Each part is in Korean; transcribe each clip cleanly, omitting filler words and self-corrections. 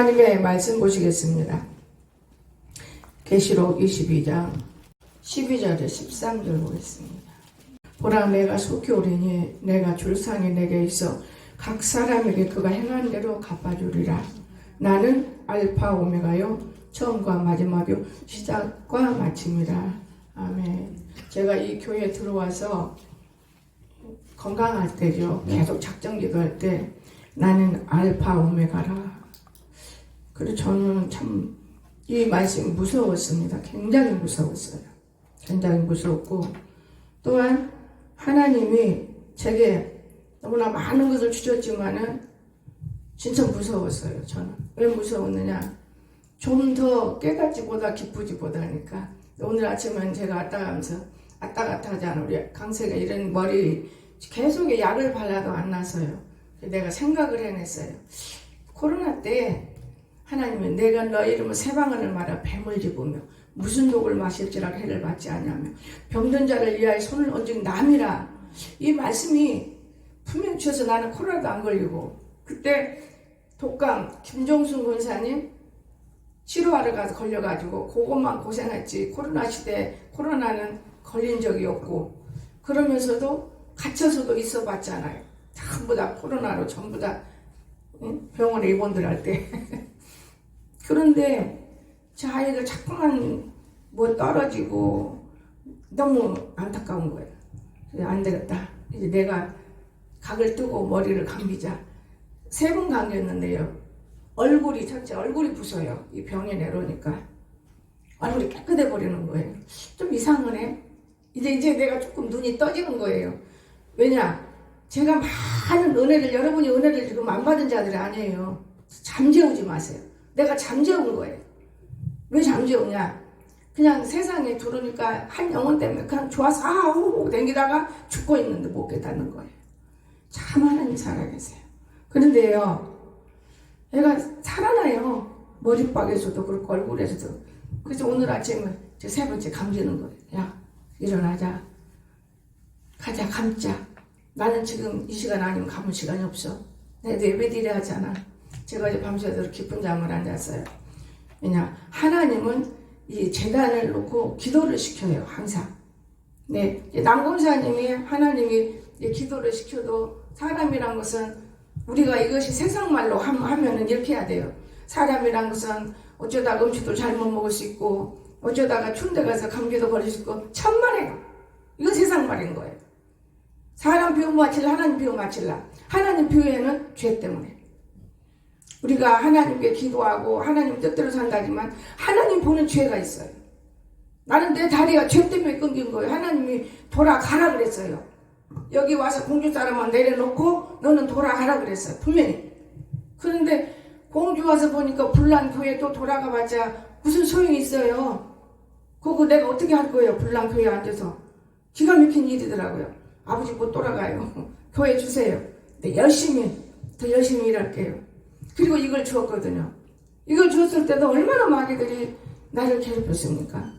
하나님의 말씀 보시겠습니다. 계시록 22장 12절에 13절 보겠습니다. 보라, 내가 속히 오리니 내가 줄상에 내게 있어 각 사람에게 그가 행한 대로 갚아주리라. 나는 알파 오메가요, 처음과 마지막이요, 시작과 마침이라. 아멘. 제가 이 교회에 들어와서 건강할 때죠. 계속 작정 기도할 때 나는 알파 오메가라. 그리고 저는 참 이 말씀이 무서웠습니다. 굉장히 무서웠어요. 굉장히 무서웠고, 또한 하나님이 제게 너무나 많은 것을 주셨지만은 진짜 무서웠어요. 저는 왜 무서웠느냐, 좀 더 깨닫지보다 기쁘지보다 하니까. 오늘 아침엔 제가 왔다 가면서 왔다 갔다 하잖아. 우리 강세가 이런 머리 계속 약을 발라도 안 나서요. 내가 생각을 해냈어요. 코로나 때 하나님이 내가 너 이름을 세 방언을 말하 뱀을 집으며 무슨 독을 마실지라 해를 받지 않냐며 병든 자를 위하여 손을 얹은 남이라. 이 말씀이 분명히 주셔서 나는 코로나도 안 걸리고, 그때 독감 김종순 권사님 치료하러 가서 걸려가지고 그것만 고생했지, 코로나 시대 코로나는 걸린 적이 없고, 그러면서도 갇혀서도 있어 봤잖아요. 전부 다 코로나로 전부 다 병원에 입원들 할 때. 그런데 제 아이가 자꾸만 뭐 떨어지고 너무 안타까운 거예요. 그래서 안 되겠다. 이제 내가 각을 뜨고 머리를 감기자. 3번 감겼는데요. 얼굴이, 첫째 얼굴이 부서요. 이 병이 내려오니까. 얼굴이 깨끗해 버리는 거예요. 좀 이상하네. 이제 내가 조금 눈이 떠지는 거예요. 왜냐? 제가 많은 은혜를, 여러분이 은혜를 지금 안 받은 자들이 아니에요. 잠재우지 마세요. 내가 잠재운 거예요. 왜 잠재우냐? 그냥 세상에 들어오니까 한 영혼 때문에 그냥 좋아서 아우 댕기다가 죽고 있는데 못 깨닫는 거예요. 참 하나님 살아계세요. 그런데요, 얘가 살아나요. 머리박에서도 그렇고 얼굴에서도. 그래서 오늘 아침에 제 3번째 감기는 거예요. 야, 일어나자. 가자, 감자. 나는 지금 이 시간 아니면 감을 시간이 없어. 내가 예배드려 하잖아. 제가 이제 밤새도록 깊은 잠을 안 잤어요. 왜냐, 하나님은 이 제단을 놓고 기도를 시켜요, 항상. 네, 남검사님이 하나님이 기도를 시켜도 사람이란 것은 우리가 이것이 세상 말로 하면은 이렇게 해야 돼요. 사람이란 것은 어쩌다가 음식도 잘못 먹을 수 있고, 어쩌다가 추운 데 가서 감기도 걸릴 수 있고, 천만에요. 이건 세상 말인 거예요. 사람 비유 맞힐라, 하나님 비유 맞힐라. 하나님 비유에는 죄 때문에. 우리가 하나님께 기도하고 하나님 뜻대로 산다지만 하나님 보는 죄가 있어요. 나는 내 다리가 죄 때문에 끊긴 거예요. 하나님이 돌아가라 그랬어요. 여기 와서 공주 사람만 내려놓고 너는 돌아가라 그랬어요. 분명히. 그런데 공주 와서 보니까 불난교회 또 돌아가 봤자 무슨 소용이 있어요. 그거 내가 어떻게 할 거예요. 불난교회에 앉아서. 기가 막힌 일이더라고요. 아버지 곧 돌아가요. 교회 주세요. 네, 더 열심히 일할게요. 그리고 이걸 주었거든요. 이걸 주었을 때도 얼마나 마귀들이 나를 괴롭혔습니까?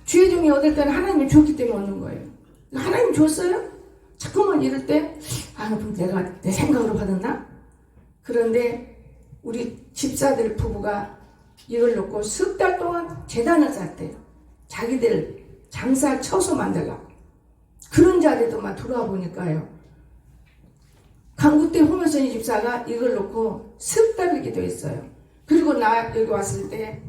죄 중에 얻을 때는 하나님이 줬기 때문에 얻는 거예요. 하나님 줬어요? 자꾸만 이럴 때, 그럼 내가 내 생각으로 받았나? 그런데 우리 집사들 부부가 이걸 놓고 석 달 동안 재단을 쌌대요. 자기들 장사 처소 만들라고. 그런 자리에도만 들어와 보니까요. 강구대 호면선이 집사가 이걸 놓고 석 달을 기도했어요. 그리고 나 여기 왔을 때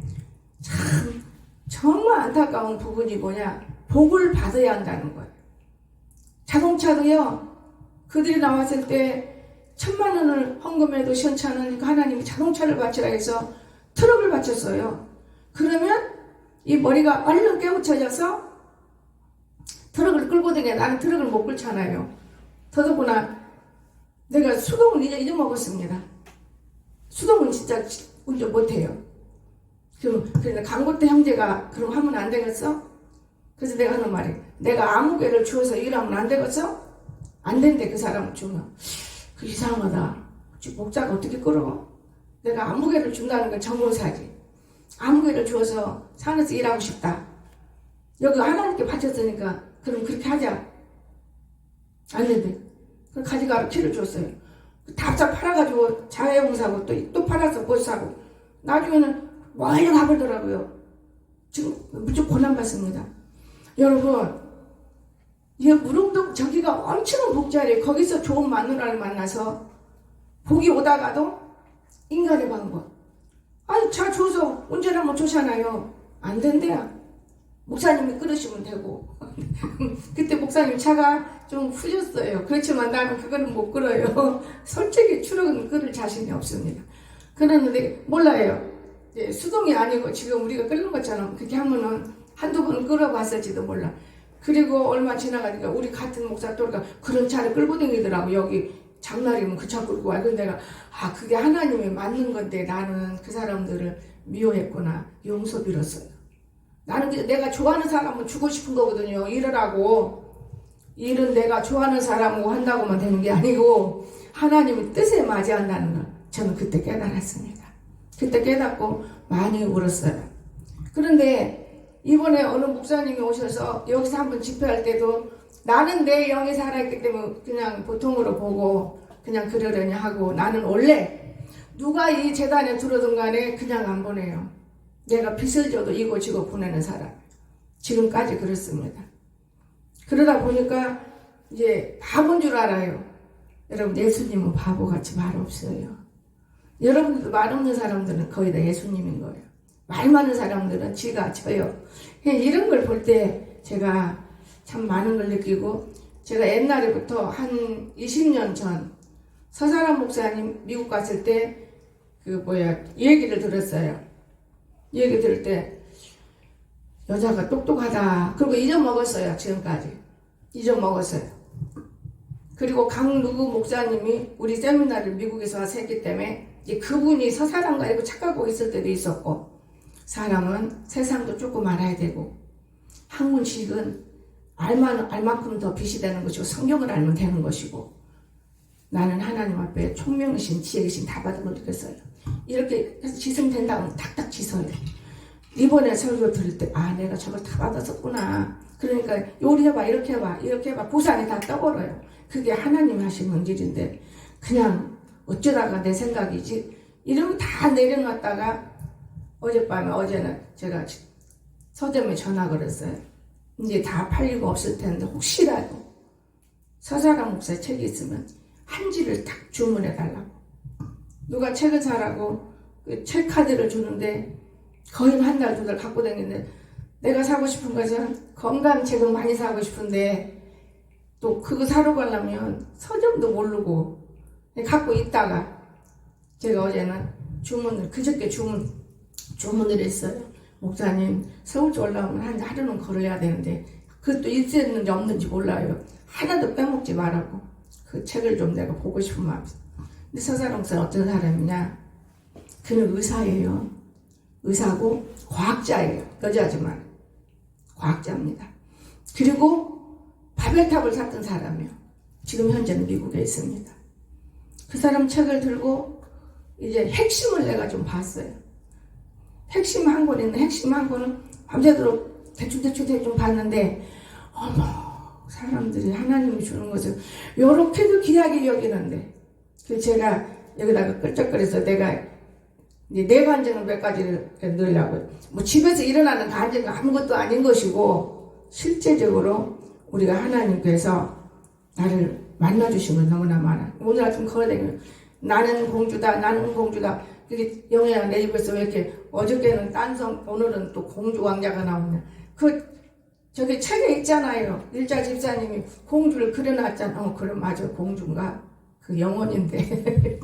참 정말 안타까운 부분이 뭐냐, 복을 받아야 한다는 거예요. 자동차도요, 그들이 나왔을 때 1,000만 원을 헌금해도 시원치 않으니까 하나님이 자동차를 바치라 해서 트럭을 바쳤어요. 그러면 이 머리가 얼른 깨우쳐져서 트럭을 끌고 다녀. 나는 트럭을 못 끌잖아요. 더더구나 내가 수동을 이제 잊어먹었습니다. 수동은 진짜 운전 못해요. 그래서 강고태 형제가 그럼 하면 안 되겠어? 그래서 내가 하는 말이, 내가 아무 개를 주어서 일하면 안 되겠어? 안 된대, 그 사람을 주면. 그 이상하다. 목자가 어떻게 끌어? 내가 아무 개를 준다는 건 정보사지. 아무 개를 주어서 산에서 일하고 싶다. 여기 하나님께 바쳤으니까 그럼 그렇게 하자. 안 된대. 가지가로 키를 줬어요. 답사 팔아가지고 자회봉 사고 또 팔아서 꽃 사고 나중에는 멀리 가버더라고요. 지금 무척 고난받습니다. 여러분, 이 무릉동 저기가 엄청 복잡해요. 거기서 좋은 마누라를 만나서 복이 오다가도 인간의 방법. 아니, 차 줘서 운전하면 좋잖아요. 안 된대요. 목사님이 끌으시면 되고. 그때 목사님 차가 좀 후졌어요. 그렇지만 나는 그거는 못 끌어요. 솔직히 추락은 끌을 자신이 없습니다. 그러는데 몰라요. 수동이 아니고 지금 우리가 끓는 것처럼 그렇게 하면은 한두 번 끌어봤을지도 몰라. 그리고 얼마 지나가니까 우리 같은 목사 또가 그런 차를 끌고 다니더라고. 여기 장날이면 그 차 끌고 와. 근데 내가 그게 하나님이 맞는 건데 나는 그 사람들을 미워했구나. 용서 빌었어요. 나는 내가 좋아하는 사람은 주고 싶은 거거든요. 일을 하고. 일은 내가 좋아하는 사람하고 한다고만 되는 게 아니고 하나님의 뜻에 맞이한다는 걸 저는 그때 깨달았습니다. 그때 깨닫고 많이 울었어요. 그런데 이번에 어느 목사님이 오셔서 여기서 한번 집회할 때도 나는 내 영이 살아있기 때문에 그냥 보통으로 보고 그냥 그러려니 하고 나는 원래 누가 이 재단에 들어오든 간에 그냥 안 보내요. 내가 빚을 져도 이고 지고 보내는 사람. 지금까지 그렇습니다. 그러다 보니까 이제 바보인 줄 알아요. 여러분, 예수님은 바보같이 말 없어요. 여러분들도 말 없는 사람들은 거의 다 예수님인 거예요. 말 많은 사람들은 지가 져요. 이런 걸 볼 때 제가 참 많은 걸 느끼고, 제가 옛날에부터 한 20년 전 서사람 목사님 미국 갔을 때 이 얘기를 들었어요. 이 얘기 들을 때 여자가 똑똑하다. 그리고 잊어먹었어요. 지금까지 잊어먹었어요. 그리고 누구 목사님이 우리 세미나를 미국에서 와서 했기 때문에 그분이 서사람과 알고 착각하고 있을 때도 있었고, 사람은 세상도 조금 알아야 되고 학문식은 알 만큼 더 빛이 되는 것이고 성경을 알면 되는 것이고, 나는 하나님 앞에 총명이신 지혜이신 다 받은 걸 느꼈어요. 이렇게 해서 지성된다면 탁탁 지서요. 이번에 설교 들을 때 내가 저걸 다 받았었구나. 그러니까 요리해봐, 이렇게 해봐, 이렇게 해봐. 보상이 다 떠버려요. 그게 하나님 하시는 일인데 그냥 어쩌다가 내 생각이지 이러면 다 내려놨다가 어제는 제가 서점에 전화 걸었어요. 이제 다 팔리고 없을 텐데 혹시라도 서사람 목사 책이 있으면 한 지를 딱 주문해 달라고. 누가 책을 사라고 그 책 카드를 주는데 거의 한 달, 두 달 갖고 다니는데 내가 사고 싶은 것은 건강책을 많이 사고 싶은데 또 그거 사러 가려면 서점도 모르고 갖고 있다가 제가 어제는 그저께 주문을 했어요. 목사님, 서울에 올라오면 한 하루는 걸어야 되는데 그것도 있었는지 없는지 몰라요. 하나도 빼먹지 말라고. 그 책을 좀 내가 보고 싶은 마음이 있어요. 근데 서사람 목사는 어떤 사람이냐? 그는 의사예요. 의사고 과학자예요. 여자지만 과학자입니다. 그리고 바벨탑을 샀던 사람이에요. 지금 현재는 미국에 있습니다. 그 사람 책을 들고 이제 핵심을 내가 좀 봤어요. 핵심 한 권 있는 핵심 한 권은 밤새도록 대충 봤는데 사람들이 하나님이 주는 것을 요렇게도 귀하게 여기는데 제가 여기다가 끌적거려서 내가 이제 내 간증을 몇 가지를 넣으려고요. 집에서 일어나는 간증은 아무것도 아닌 것이고 실제적으로 우리가 하나님께서 나를 만나주신 건 너무나 많아. 오늘 아침 걸어다니면 나는 공주다. 그게 영애야 내 입에서 왜 이렇게 어저께는 딴성 오늘은 또 공주 왕자가 나오냐. 저기 책에 있잖아요. 일자 집사님이 공주를 그려놨잖아. 그럼 맞아 공주인가? 그 영혼인데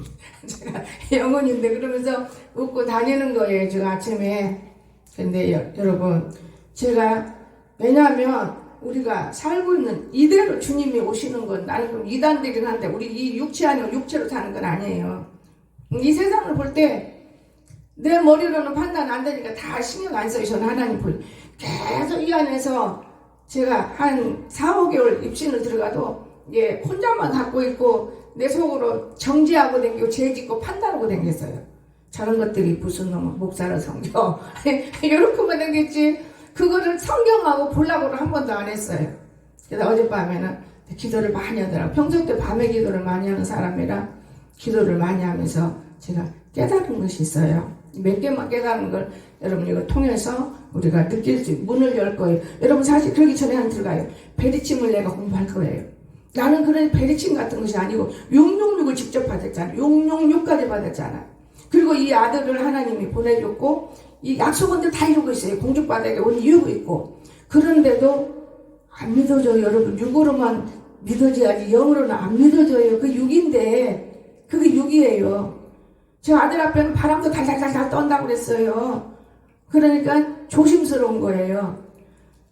제가 영혼인데 그러면서 웃고 다니는 거예요. 지금 아침에. 근데 여러분 제가 왜냐하면 우리가 살고 있는 이대로 주님이 오시는 건 나는 그럼 이단들이긴 한데 우리 이 육체 아니고 육체로 사는 건 아니에요. 이 세상을 볼 때 내 머리로는 판단 안 되니까 다 신경 안 써요. 저는 하나님 볼 계속 이 안에서 제가 한 4, 5개월 입신을 들어가도 혼자만 갖고 있고 내 속으로 정지하고 댕기고 죄짓고 판단하고 댕겼어요. 저런 것들이 무슨 놈은 목사를 섬겨 이렇게만 댕겼지 그거를 성경하고 보려고는 한 번도 안 했어요. 그래서 어젯밤에는 기도를 많이 하더라고요. 평소 때 밤에 기도를 많이 하는 사람이라 기도를 많이 하면서 제가 깨달은 것이 있어요. 몇 개만 깨달은 걸 여러분 이거 통해서 우리가 느낄 수 문을 열 거예요. 여러분 사실 그러기 전에 안 들어가요. 베리침을 내가 공부할 거예요. 나는 그런 베리침 같은 것이 아니고 666을 직접 받았잖아. 666까지 받았잖아. 그리고 이 아들을 하나님이 보내줬고 이 약속원들 다 이루고 있어요. 공주바닥에 온 이유가 있고. 그런데도 안 믿어져요. 여러분 6으로만 믿어져야지 0으로는 안 믿어져요. 그 6인데 그게 6이에요. 저 아들 앞에는 바람도 달달달달 떤다고 그랬어요. 그러니까 조심스러운 거예요.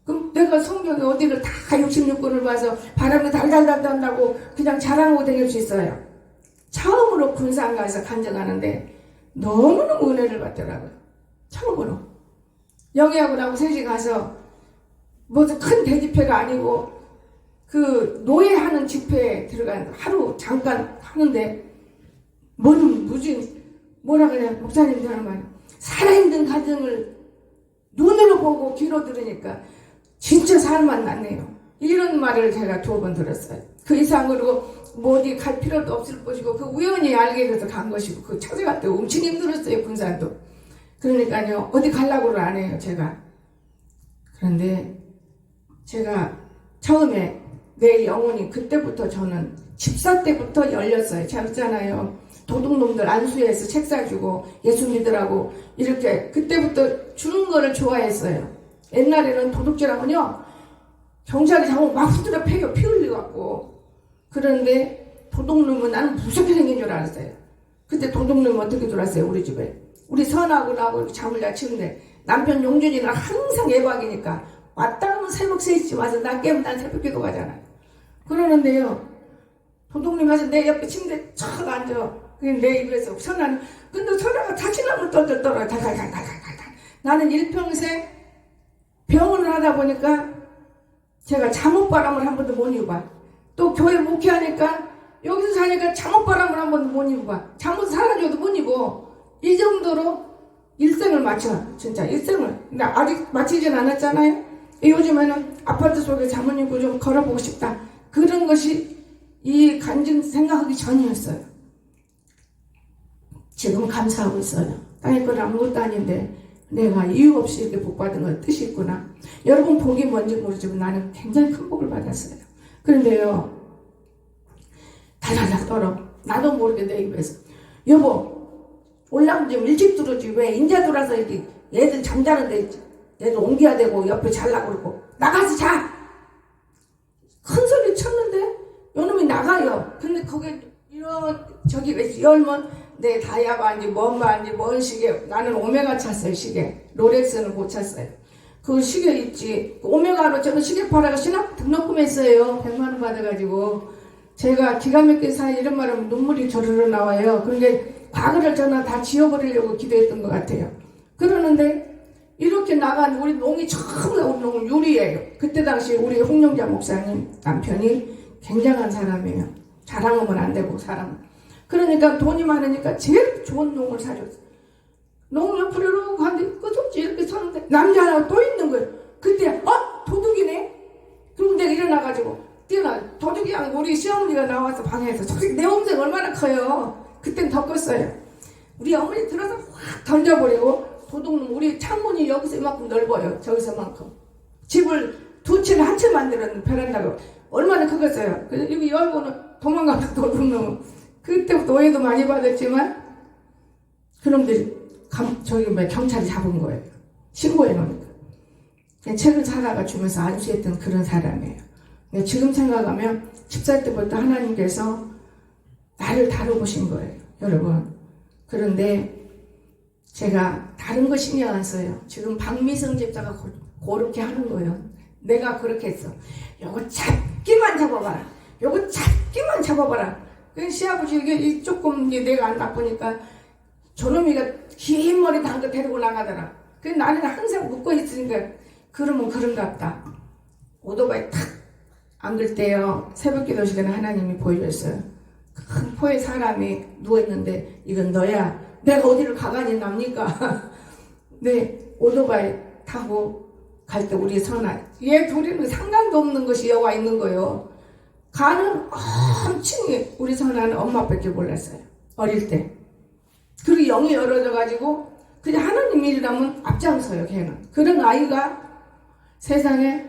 그럼 내가 성경에 어디를 다 66권을 봐서 바람도 달달달 떤다고 그냥 자랑하고 다닐 수 있어요. 처음으로 군산 가서 간증하는데 너무너무 은혜를 받더라고요. 처음으로. 영희하고 나하고 셋이 가서 무슨 큰 대집회가 아니고 그 노예하는 집회에 들어간 하루 잠깐 하는데 뭐라 그래 목사님들 하는 말 살아있는 가정을 눈으로 보고 귀로 들으니까 진짜 살만 났네요. 이런 말을 제가 2번 들었어요. 그 이상으로 뭐 어디 갈 필요도 없을 것이고 그 우연히 알게 돼서 간 것이고 그 찾아갔더니 엄청 힘들었어요. 군산도. 그러니까요 어디 가려고를 안 해요 제가. 그런데 제가 처음에 내 영혼이 그때부터 저는 집사 때부터 열렸어요. 잘했잖아요. 도둑놈들 안수해서 책 사주고 예수 믿으라고 이렇게 그때부터 주는 거를 좋아했어요. 옛날에는 도둑질하면요 경찰이 잡으면 막 후드려 패요. 피 흘려갖고. 그런데 도둑놈은 나는 무섭게 생긴 줄 알았어요. 그때 도둑놈은 어떻게 들어왔어요 우리 집에. 우리 선하고 나하고 잠을 잘 치는데 남편 용준이는 항상 예방이니까 왔다 하면 새벽 3시쯤 와서 나 깨면 난 새벽기도 가잖아요. 그러는데요 도둑님 와서 내 옆에 침대에 척 앉아. 내 입에서 선아는 근데 선아가 자신감을 떨떨떨어 달달달달달달. 나는 일평생 병원을 하다 보니까 제가 잠옷바람을 한 번도 못 입어봐. 또 교회 목회하니까 여기서 사니까 잠옷바람을 한 번도 못 입어봐. 잠옷 사라져도 못 입어. 이 정도로 일생을 맞춰. 진짜 일생을. 근데 아직 마치진 않았잖아요. 요즘에는 아파트 속에 잠옷 입고 좀 걸어보고 싶다. 그런 것이 이 간증 생각하기 전이었어요. 지금 감사하고 있어요. 땅에 건 아무것도 아닌데 내가 이유 없이 이렇게 복 받은 건 뜻이 있구나. 여러분 복이 뭔지 모르지만 나는 굉장히 큰 복을 받았어요. 그런데요 달달달 떨어. 나도 모르게 내 입에서 여보 올라오면 좀 일찍 들어오지 왜 인자 들어와서 이렇게 애들 잠자는데 애들 옮겨야 되고 옆에 잘라고 그러고 나가서 자. 큰 소리 쳤는데 요놈이 나가요. 근데 거기 이런 저기 열면 내 다이아바인지 뭔 바인지 뭔 시계 나는 오메가 찼어요. 시계 롤렉스는 못 찼어요. 그 시계 있지 오메가로 저는 시계 팔아가 신학 등록금했어요. 100만원 받아가지고 제가 기가 막힌 사이 이런 말하면 눈물이 저르르 나와요. 그런데 과거를 저는 다 지워버리려고 기도했던 것 같아요. 그러는데 이렇게 나간 우리 농이 처음 나온 농은 유리예요. 그때 당시 우리 홍영자 목사님 남편이 굉장한 사람이에요. 자랑하면 안 되고 사람은. 그러니까 돈이 많으니까 제일 좋은 농을 사줬어. 농 옆으로 이러고 갔는데 끝없이 이렇게 서는데 남자 하나 또 있는 거예요. 그때 도둑이네? 그럼 내가 일어나가지고 뛰어나. 도둑이 아니고 우리 시어머니가 나와서 방에서 솔직히 내 엄청 얼마나 커요. 그땐 더 컸어요. 우리 어머니 들어서 확 던져버리고 도둑놈 우리 창문이 여기서 이만큼 넓어요. 저기서만큼. 집을 2채를 한 채 만들었는데 베란다가 얼마나 크겠어요. 그래서 여기 열고는 도망가서 도둑놈은 그때부터 오해도 많이 받았지만 그놈들이 경찰이 잡은 거예요. 신고해 놓으니까. 책을 사다가 주면서 안수했던 그런 사람이에요. 지금 생각하면 10살 때부터 하나님께서 나를 다뤄보신 거예요. 여러분. 그런데 제가 다른 거 신경 안 써요. 지금 박미성 집사가 그렇게 하는 거예요. 내가 그렇게 했어. 요거 잡기만 잡아봐라. 요거 잡기만 잡아봐라. 그 시아버지 이게 조금 내가 안 나쁘니까 저놈이가 긴 머리 담가 데리고 나가더라. 그 나는 항상 묶어 있으니까 그러면 그런갑다. 오토바이 탁 안글 때요. 새벽 기도 시간에 하나님이 보여줬어요. 큰 포에 사람이 누워있는데 이건 너야. 내가 어디를 가만히 납니까? 네, 오토바이 타고 갈 때 우리 선아 얘 둘이는 상관도 없는 것이 여와 있는 거예요. 가는 엄청 우리 선아는 엄마 밖에 몰랐어요. 어릴 때. 그리고 영이 열어져가지고 그냥 하나님 일이라면 앞장서요. 걔는. 그런 아이가 세상에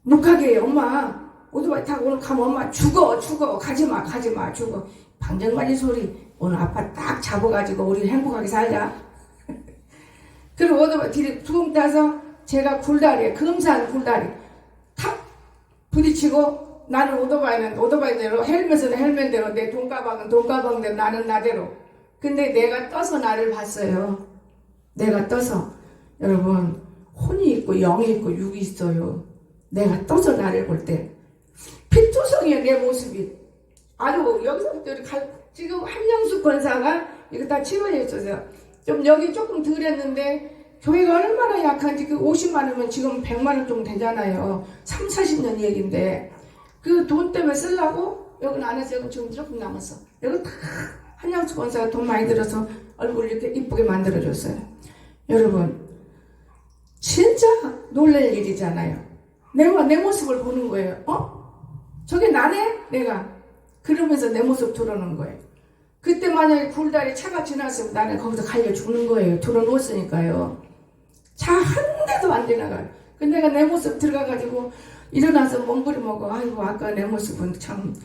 묵하게 해요. 엄마 오토바이 타고 오늘 가면 엄마 죽어 가지마 죽어. 방정맞이 소리. 오늘 아빠 딱 잡아가지고 우리 행복하게 살자. 그리고 오토바이 뒤에 둥 따서 제가 굴다리에 금산 굴다리 탁 부딪히고 나는 오토바이대로 헬멧은 헬멧대로 내 돈가방은 돈가방대로 나는 나대로. 근데 내가 떠서 나를 봤어요. 내가 떠서. 여러분 혼이 있고 영이 있고 육이 있어요. 내가 떠서 나를 볼 때 피투성이야 내 모습이. 아주 여기서부터 지금 한명숙 권사가 이거 다 치료해 있어서요. 좀 여기 조금 덜 했는데 교회가 얼마나 약한지. 그 50만 원이면 지금 100만 원 정도 되잖아요. 3, 40년 얘기인데 그 돈 때문에 쓰려고 여기는 안 해서 여기 지금 조금 남았어. 여기 다 한양숙 권사가 돈 많이 들어서 얼굴 이렇게 이쁘게 만들어줬어요. 여러분 진짜 놀랄 일이잖아요. 내 모습을 보는 거예요. 저게 나네? 내가. 그러면서 내 모습 드러놓은 거예요. 그때 만약에 굴다리 차가 지났으면 나는 거기서 갈려 죽는 거예요. 들어놓았으니까요. 차 한 대도 안 지나가요. 근데 내가 내 모습 들어가가지고 일어나서 몸부림먹어. 아이고 아까 내 모습은 참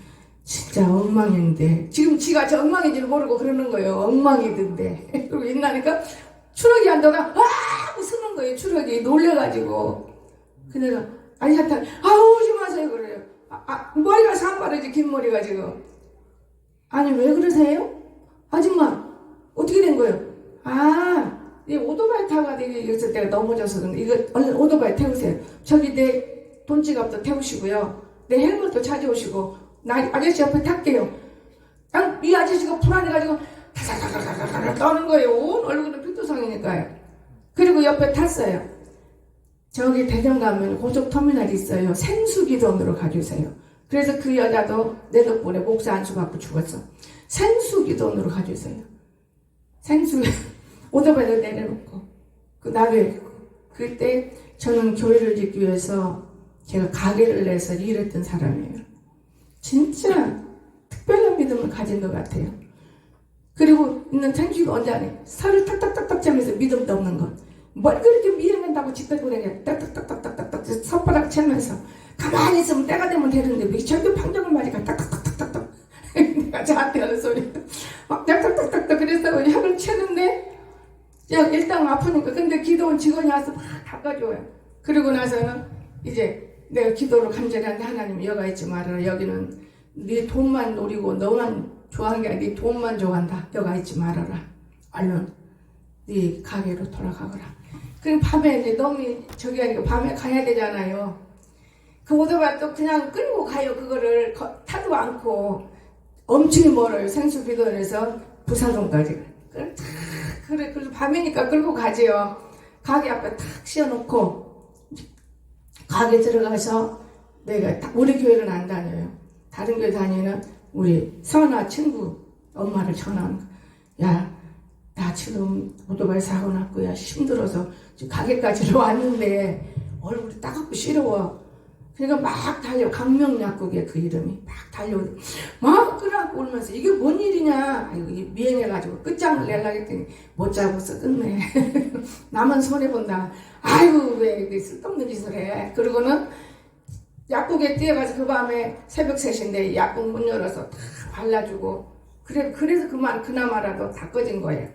진짜 엉망인데. 지금 지가 저 엉망인지를 모르고 그러는 거예요. 엉망이던데. 그리고 일어나니까 추락이 안 되나 웃는 거예요. 추락이 놀래가지고. 그 내가 아니한테 오지 마세요 그래요. 머리가 산발이지 긴 머리가 지금. 아니 왜 그러세요? 아줌마 어떻게 된 거예요? 이 오토바이 타가 여기서 내가 넘어져서 그런데 이거 얼른 오토바이 태우세요. 저기 내 돈지갑도 태우시고요. 내 헬멧도 찾아오시고 나 아저씨 옆에 탈게요. 이 아저씨가 불안해가지고 다다다다다다 떠는 거예요. 온 얼굴은 피투성이니까요. 그리고 옆에 탔어요. 저기 대전 가면 고속터미널이 있어요. 생수기돈으로 가주세요. 그래서 그 여자도 내 덕분에 목사 안수 받고 죽었어. 생수기돈으로 가주세요. 오토바이를 내려놓고 그 나를 있고. 그때 저는 교회를 짓기 위해서 제가 가게를 내서 일했던 사람이에요. 진짜 특별한 믿음을 가진 것 같아요. 그리고 있는 생수가 언제 하니? 살을 탁탁탁탁 짜면서 믿음도 없는 것. 뭘 그렇게 미행한다고 짓거리고 그냥 딱딱딱딱딱딱 손바닥 채면서 가만히 있으면 때가 되면 되는데 왜 저렇게 판정을 맞으니까 딱딱딱딱딱 내가 저한테 하는 소리 막 딱딱딱딱 그래서 약을 채는데 일단 아프니까. 근데 기도원 직원이 와서 막 닦아줘요. 그리고 나서는 이제 내가 기도를 간절히 하는데 하나님 여가 있지 말아라. 여기는 네 돈만 노리고 너만 좋아하는 게 아니라 네 돈만 좋아한다. 여가 있지 말아라. 얼른 네 가게로 돌아가거라. 그리고 밤에 이제 너무 저기 하니까 밤에 가야 되잖아요. 그 오토바이 또 그냥 끌고 가요. 그거를 타도 않고 엄청 멀어요. 생수비돈에서 부사동까지. 그래 그래서 밤이니까 끌고 가지요. 가게 앞에 탁 씌워놓고 가게 들어가서 내가 우리 교회는 안 다녀요. 다른 교회 다니는 우리 선아 친구 엄마를 전화하는 거야. 야, 나 지금 오토바이 사고 났고요. 힘들어서 지금 가게까지 왔는데 얼굴이 따갑고 시려워. 그러니까 막 달려. 강명약국에 그 이름이 막 달려오고 막 끌어안고 울면서 이게 뭔 일이냐. 아이고 이게 미행해가지고 끝장을 내려고 했더니 못 잡아서 끝내. 나만 손해본다. 아이고 왜 이렇게 쓸데없는 짓을 해. 그러고는 약국에 뛰어가서 그 밤에 새벽 3시인데 약국 문 열어서 다 발라주고 그래서 그나마라도 다 꺼진 거예요.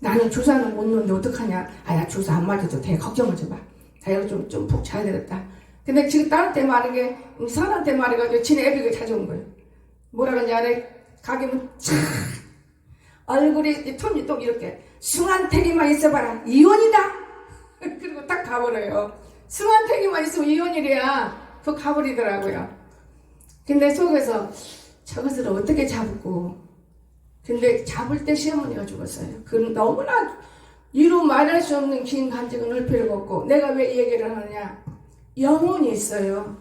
나는 주사는 못 놓는데 어떡하냐. 나 주사 안 맞아도 돼. 걱정하지 마. 나 이거 좀 푹 자야 되겠다. 근데 지금 딸한테 말한 게 선한테 말해가지고 지네 애비가 찾아온 거예요. 뭐라 그러는지 알아? 가게면 참 얼굴이 톤이 또 이렇게 승한택이만 있어봐라 이혼이다. 그리고 딱 가버려요. 승한택이만 있으면 이혼이래야. 그거 가버리더라고요. 근데 속에서 저것을 어떻게 잡고. 근데 잡을 때 시어머니가 죽었어요. 그건 너무나 이루 말할 수 없는 긴 간증은 할 필요가 없고. 내가 왜 이 얘기를 하느냐. 영혼이 있어요.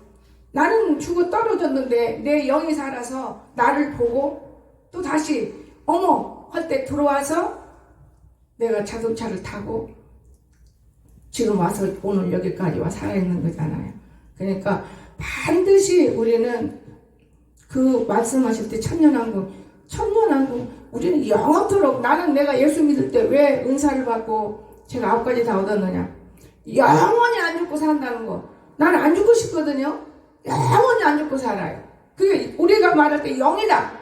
나는 죽어 떨어졌는데 내 영이 살아서 나를 보고 또 다시 어머 할 때 들어와서 내가 자동차를 타고 지금 와서 오늘 여기까지 와 살아있는 거잖아요. 그러니까 반드시 우리는 그 말씀하실 때 천년왕국 천년왕국. 우리는 영원토록. 나는 내가 예수 믿을 때 왜 은사를 받고 제가 9가지 다 얻었느냐. 영원히 안 죽고 산다는 거. 나는 안 죽고 싶거든요. 영원히 안 죽고 살아요. 그게 우리가 말할 때 영이다.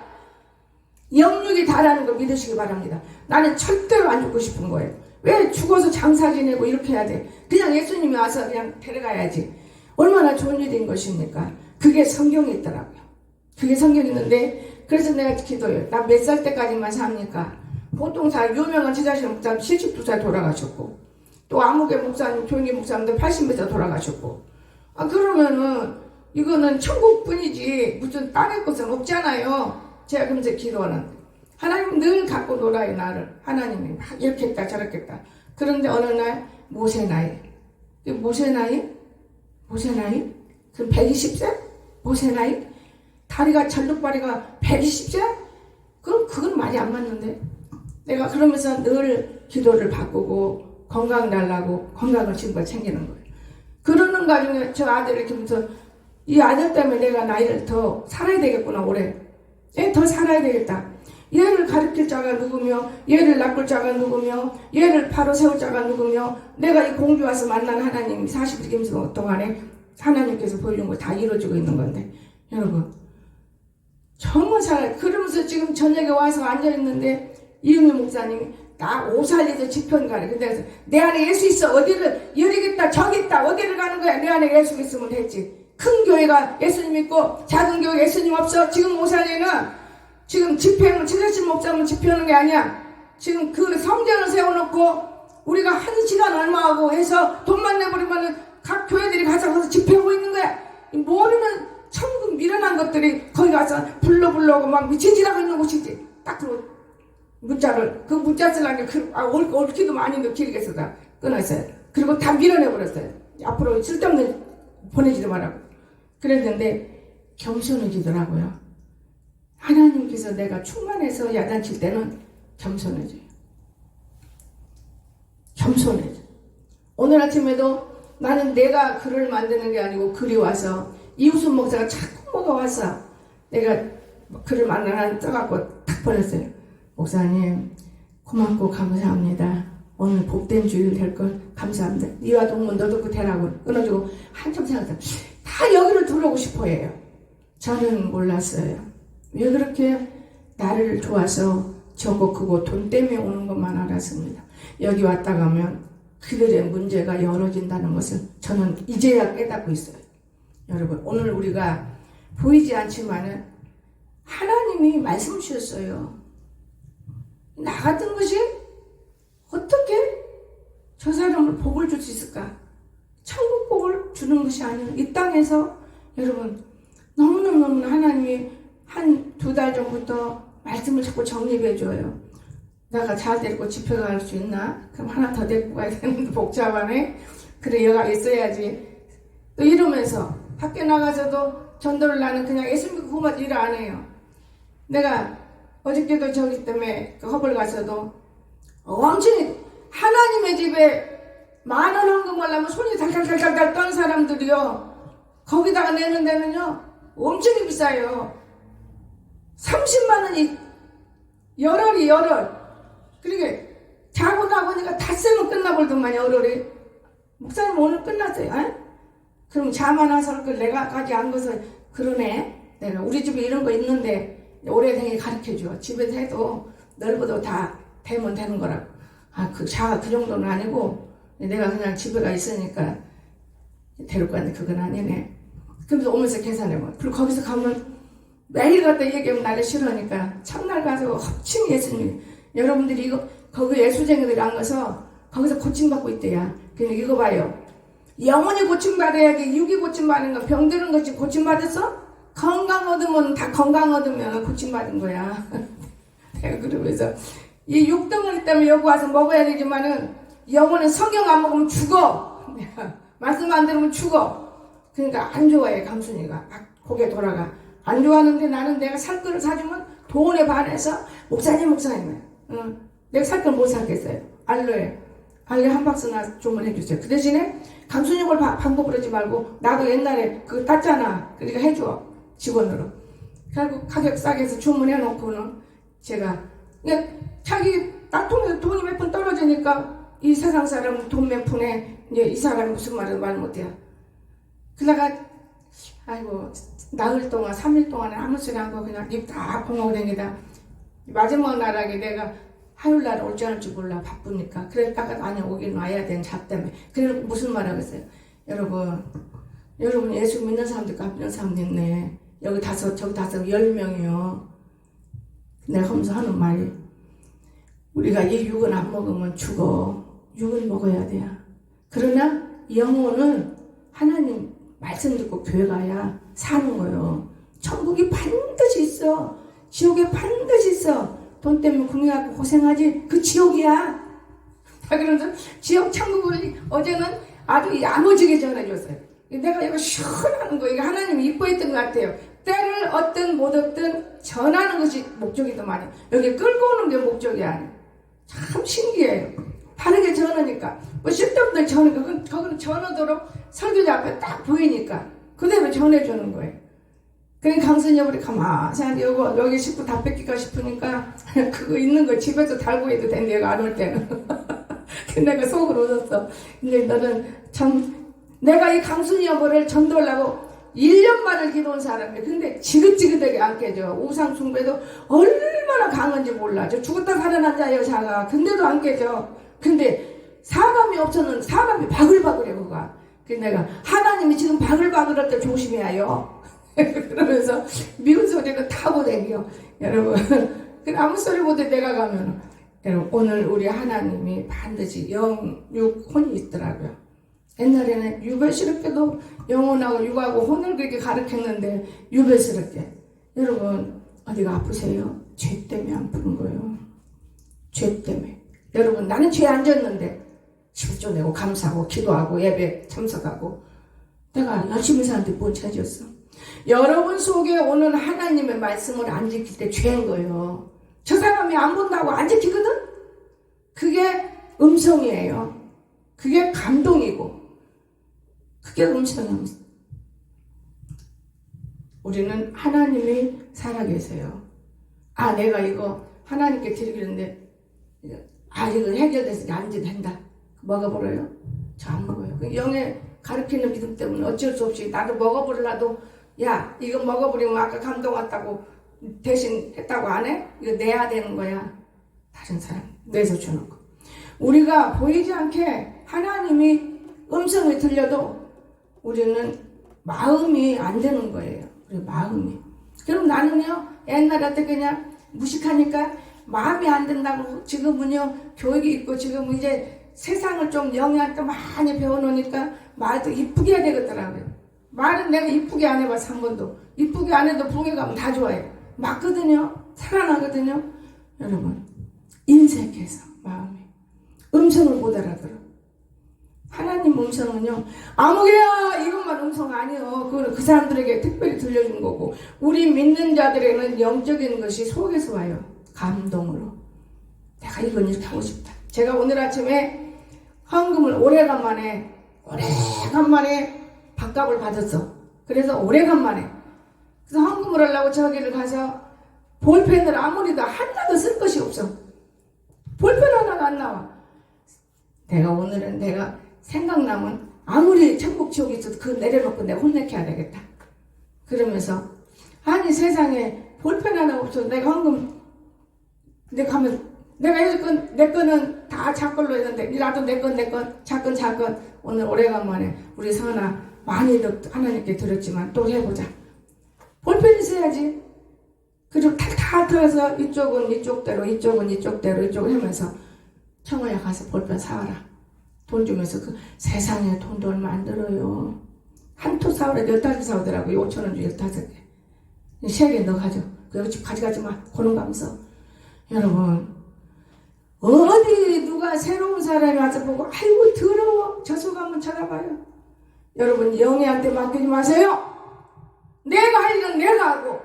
영육이 다라는 걸 믿으시기 바랍니다. 나는 절대로 안 죽고 싶은 거예요. 왜 죽어서 장사 지내고 이렇게 해야 돼? 그냥 예수님이 와서 그냥 데려가야지. 얼마나 좋은 일인 것입니까? 그게 성경에 있더라고요. 그게 성경에 있는데, 그래서 내가 기도해요. 나 몇 살 때까지만 삽니까? 보통 다 유명한 제자신 목사님 72살 돌아가셨고, 또 아무개 목사님, 조용기 목사님들 80몇 살 돌아가셨고, 그러면은 이거는 천국뿐이지 무슨 땅의 것은 없잖아요. 제가 그러면서 기도하는, 하나님 늘 갖고 놀아요. 나를. 하나님이 막 이렇게 했다 저렇게 했다. 그런데 어느 날 모세 나이. 모세 나이? 그럼 120세? 모세 나이? 다리가 절룩발이가 120세? 그럼 그건 말이 안 맞는데. 내가 그러면서 늘 기도를 바꾸고 건강 달라고 건강을 지금까지 챙기는 거예요. 그러는 과정에 저 아들을 키우면서 이 아들 때문에 내가 나이를 더 살아야 되겠구나. 올해 더 살아야 되겠다. 얘를 가르칠 자가 누구며, 얘를 낚을 자가 누구며, 얘를 바로 세울 자가 누구며, 내가 이 공주 와서 만난 하나님 40일 동안에 하나님께서 보여준 거 다 이루어지고 있는 건데, 여러분 정말 잘. 그러면서 지금 저녁에 와서 앉아있는데 이은미 목사님이 나 오살리도 집현가래. 근데 내 안에 예수 있어. 어디를 여기 있다 저기 있다 어디를 가는 거야. 내 안에 예수 있으면 됐지. 큰 교회가 예수님 있고 작은 교회 예수님 없어. 지금 오살리는 지금 집회는 최재신 목사님 집회하는 게 아니야. 지금 그 성전을 세워놓고 우리가 1시간 얼마하고 해서 돈만 내버리면 각 교회들이 가서 집회하고 있는 거야. 모르는 천국 미련한 것들이 거기 가서 불러오고 막 미친 짓 하고 있는 곳이지. 딱 그 문자를, 그 문자 쓰려는 게 옳기도 많이 길게 써다 끊었어요. 그리고 다 밀어내버렸어요. 앞으로 쓸데없는 보내지도 말라고. 그랬는데 겸손해지더라고요. 하나님께서 내가 충만해서 야단칠 때는 겸손해져요. 겸손해져. 오늘 아침에도 나는 내가 글을 만드는 게 아니고 글이 와서 이우순 목사가 자꾸 뭐가 와서 내가 글을 만나는 써갖고 탁 보냈어요. 목사님 고맙고 감사합니다. 오늘 복된 주일 될 걸 감사합니다. 니와 동문 너도 그 되라고 끊어주고 한참 생각했다. 다 여기를 들어오고 싶어 해요. 저는 몰랐어요. 왜 그렇게 나를 좋아서 저거 그거 돈 때문에 오는 것만 알았습니다. 여기 왔다 가면 그들의 문제가 열어진다는 것을 저는 이제야 깨닫고 있어요. 여러분 오늘 우리가 보이지 않지만은 하나님이 말씀 주셨어요. 나 같은 것이 어떻게 저 사람을 복을 줄 수 있을까? 천국 복을 주는 것이 아니에요. 이 땅에서 여러분 너무너무 하나님이 한 2달 전부터 말씀을 자꾸 정립해줘요. 내가 잘 데리고 집회 갈 수 있나? 그럼 하나 더 데리고 가야 되는데 복잡하네. 그래 여가 있어야지. 또 이러면서 밖에 나가서도 전도를 나는 그냥 예수 믿고 그만 일을 안 해요. 내가 어저께도 저기 때문에 그 허벌 가서도 왕천이 하나님의 집에 10,000원 헌금 하려면 손이 달달달달 떤 사람들이요. 거기다가 내는 데는요 엄청 비싸요. 30만 원이 열흘. 그러니까 자고 나보니까 다 쓰면 끝나버리더만 열흘이. 목사님 오늘 끝났어요. 에? 그럼 자만 와서 그 내가까지 안 가서 그러네. 내가 우리 집에 이런 거 있는데 오래되게 가르쳐줘. 집에서 해도 넓어도 다 되면 되는 거라고. 그 자가 그 정도는 아니고 내가 그냥 집에 가 있으니까 데리고 갔는데 그건 아니네. 그러면서 오면서 계산해봐. 그리고 거기서 가면 매일 갔다 얘기하면 나를 싫어하니까 첫날 가서 헛칭 예수님. 여러분들이 이거 거기 예수쟁이들이 안 가서 거기서 고침받고 있대야. 그냥 이거 봐요. 영원히 고침받아야지. 육이 고침받는 거 병드는 것이 고침받았어? 건강 얻으면 다 건강 얻으면 고침받은 거야. 내가 그러면서 이 육덩어리 때문에 여기 와서 먹어야 되지만은 영혼은 성경 안 먹으면 죽어. 말씀 안 들으면 죽어. 그러니까 안 좋아해 감순이가. 고개 돌아가. 안 좋아하는데 나는 내가 살 거를 사주면 돈에 반해서 목사님. 내가 살 걸 못 사겠어요. 알레 한 박스나 주문해 주세요. 그 대신에 감순이걸 방법을 하지 말고 나도 옛날에 그거 땄잖아. 그러니까 해줘. 직원으로. 결국 가격 싸게 해서 주문해 놓고는 제가 그냥 자기 납통에서 돈이 몇 푼 떨어지니까 이 세상 사람 돈 몇 푼에 이제 이 사람이 무슨 말을 말 못해요. 그러다가 아이고 나흘 동안 3일 동안에 아무 소리 안 하고 그냥 입 다 봉하고 다니다 마지막 날하게 내가 화요일날 올지 않을지 몰라 바쁘니까 그랬다가 아니 오긴 와야 되는 잡 때문에 그래 무슨 말 하겠어요. 여러분 예수 믿는 사람도 있고 안 믿는 사람도 있네. 여기 5 저기 5 10명이요. 내가 하면서 하는 말이 우리가 이 육은 안 먹으면 죽어. 육은 먹어야 돼요. 그러나 영혼은 하나님 말씀 듣고 교회 가야 사는 거예요. 천국이 반드시 있어. 지옥에 반드시 있어. 돈 때문에 궁해갖고 고생하지 그 지옥이야. 다 그러면서 지옥 천국을 어제는 아주 야무지게 전해줬어요. 내가 이거 시원하는 거 이거 하나님이 이뻐했던 것 같아요. 때를 얻든 못 얻든 전하는 것이 목적이더만요. 여기 끌고 오는 게 목적이 아니에요. 참 신기해요. 바르게 전하니까 뭐 쓸데없는 전하니까 거기는 전하도록 설교자 앞에 딱 보이니까 그대로 전해주는 거예요. 그러니까 강선이 우리 가만히 여기 식구 다 뺏길까 싶으니까 그거 있는 거 집에서 달고 해도 돼. 내가 안 올 때는. 근데 내가 속으로 웃었어. 근데 너는 참 내가 이 강순이 여보를 전도하려고 1년만을 기도한 사람이에요. 근데 지긋지긋하게 안 깨져. 우상 숭배도 얼마나 강한지 몰라. 저 죽었다 살아난 자 여자가 근데도 안 깨져. 근데 사람이 없어는 사람이 바글바글해 그가. 그래서 내가 하나님이 지금 바글바글할 때 조심해야 해요. 그러면서 미운 소리는 타고 다녀. 여러분 아무 소리 못해 내가 가면 여러분 오늘 우리 하나님이 반드시 영, 육, 혼이 있더라고요. 옛날에는 유별스럽게도 영혼하고 육하고 혼을 그렇게 가르쳤는데 유별스럽게 여러분 어디가 아프세요? 죄 때문에 아픈 거예요. 죄 때문에. 여러분 나는 죄 안 졌는데 10조 내고 감사하고 기도하고 예배 참석하고 내가 열심히 사는데 뭔 죄졌어. 여러분 속에 오는 하나님의 말씀을 안 지킬 때 죄인 거예요. 저 사람이 안 본다고 안 지키거든? 그게 음성이에요. 그게 감동이고 그게 음성이에요. 우리는 하나님이 살아계세요. 아 내가 이거 하나님께 드리는데 아 이거 해결돼서 안 된다. 먹어버려요? 저 안 먹어요. 영의 가르치는 믿음 때문에 어쩔 수 없이 나도 먹어버리려도 야 이거 먹어버리면 아까 감동 왔다고 대신 했다고 안 해? 이거 내야 되는 거야. 다른 사람 내서 주는 거. 우리가 보이지 않게 하나님이 음성이 들려도 우리는 마음이 안 되는 거예요. 우리 마음이. 그럼 나는요 옛날에 그냥 무식하니까 마음이 안 된다고 지금은요 교육이 있고 지금은 이제 세상을 좀 영희한테 많이 배워놓으니까 말도 이쁘게 해야 되겠더라고요. 말은 내가 이쁘게 안 해봐서 한 번도. 이쁘게 안 해도 부흥회 가면 다 좋아해요. 맞거든요. 살아나거든요. 여러분 인색해서 마음이 음성을 못 알아들어. 하나님 음성은요 아무개야 이것만 음성 아니요. 그거는 그 사람들에게 특별히 들려준 거고 우리 믿는 자들에게는 영적인 것이 속에서 와요. 감동으로. 내가 이건 이렇게 하고 싶다. 제가 오늘 아침에 헌금을 오래간만에 밥값을 받았어. 그래서 오래간만에 그래서 헌금을 하려고 저기를 가서 볼펜을 아무리도 하나도 쓸 것이 없어. 볼펜 하나가 안 나와. 오늘은 내가 생각나면 아무리 천국 지옥이 있어도 그거 내려놓고 내가 혼내켜야 되겠다. 그러면서 아니 세상에 볼펜 하나 없어. 내가 헌금 내가 하면 내가 여지껏 내 거는 다 자걸로 했는데 나도 내 건 자건 오늘 오래간만에 우리 선아 많이 하나님께 들었지만 또 해보자. 볼펜 있어야지. 그리고 탈탈 털어서 이쪽은 이쪽대로 이쪽은 이쪽대로 이쪽을 하면서 청어야 가서 볼펜 사와라. 돈 주면서 그 세상에 돈도 얼마 안 들어요. 한 토 사오라 15개 사오더라고요. 5,000원 주 15개. 3개 너 가져. 그 집 가져가지 마. 고는 가면서. 여러분 어디 누가 새로운 사람이 와서 보고 아이고 더러워 저 속 한번 쳐다봐요. 여러분 영애한테 맡기지 마세요. 내가 할 일은 내가 하고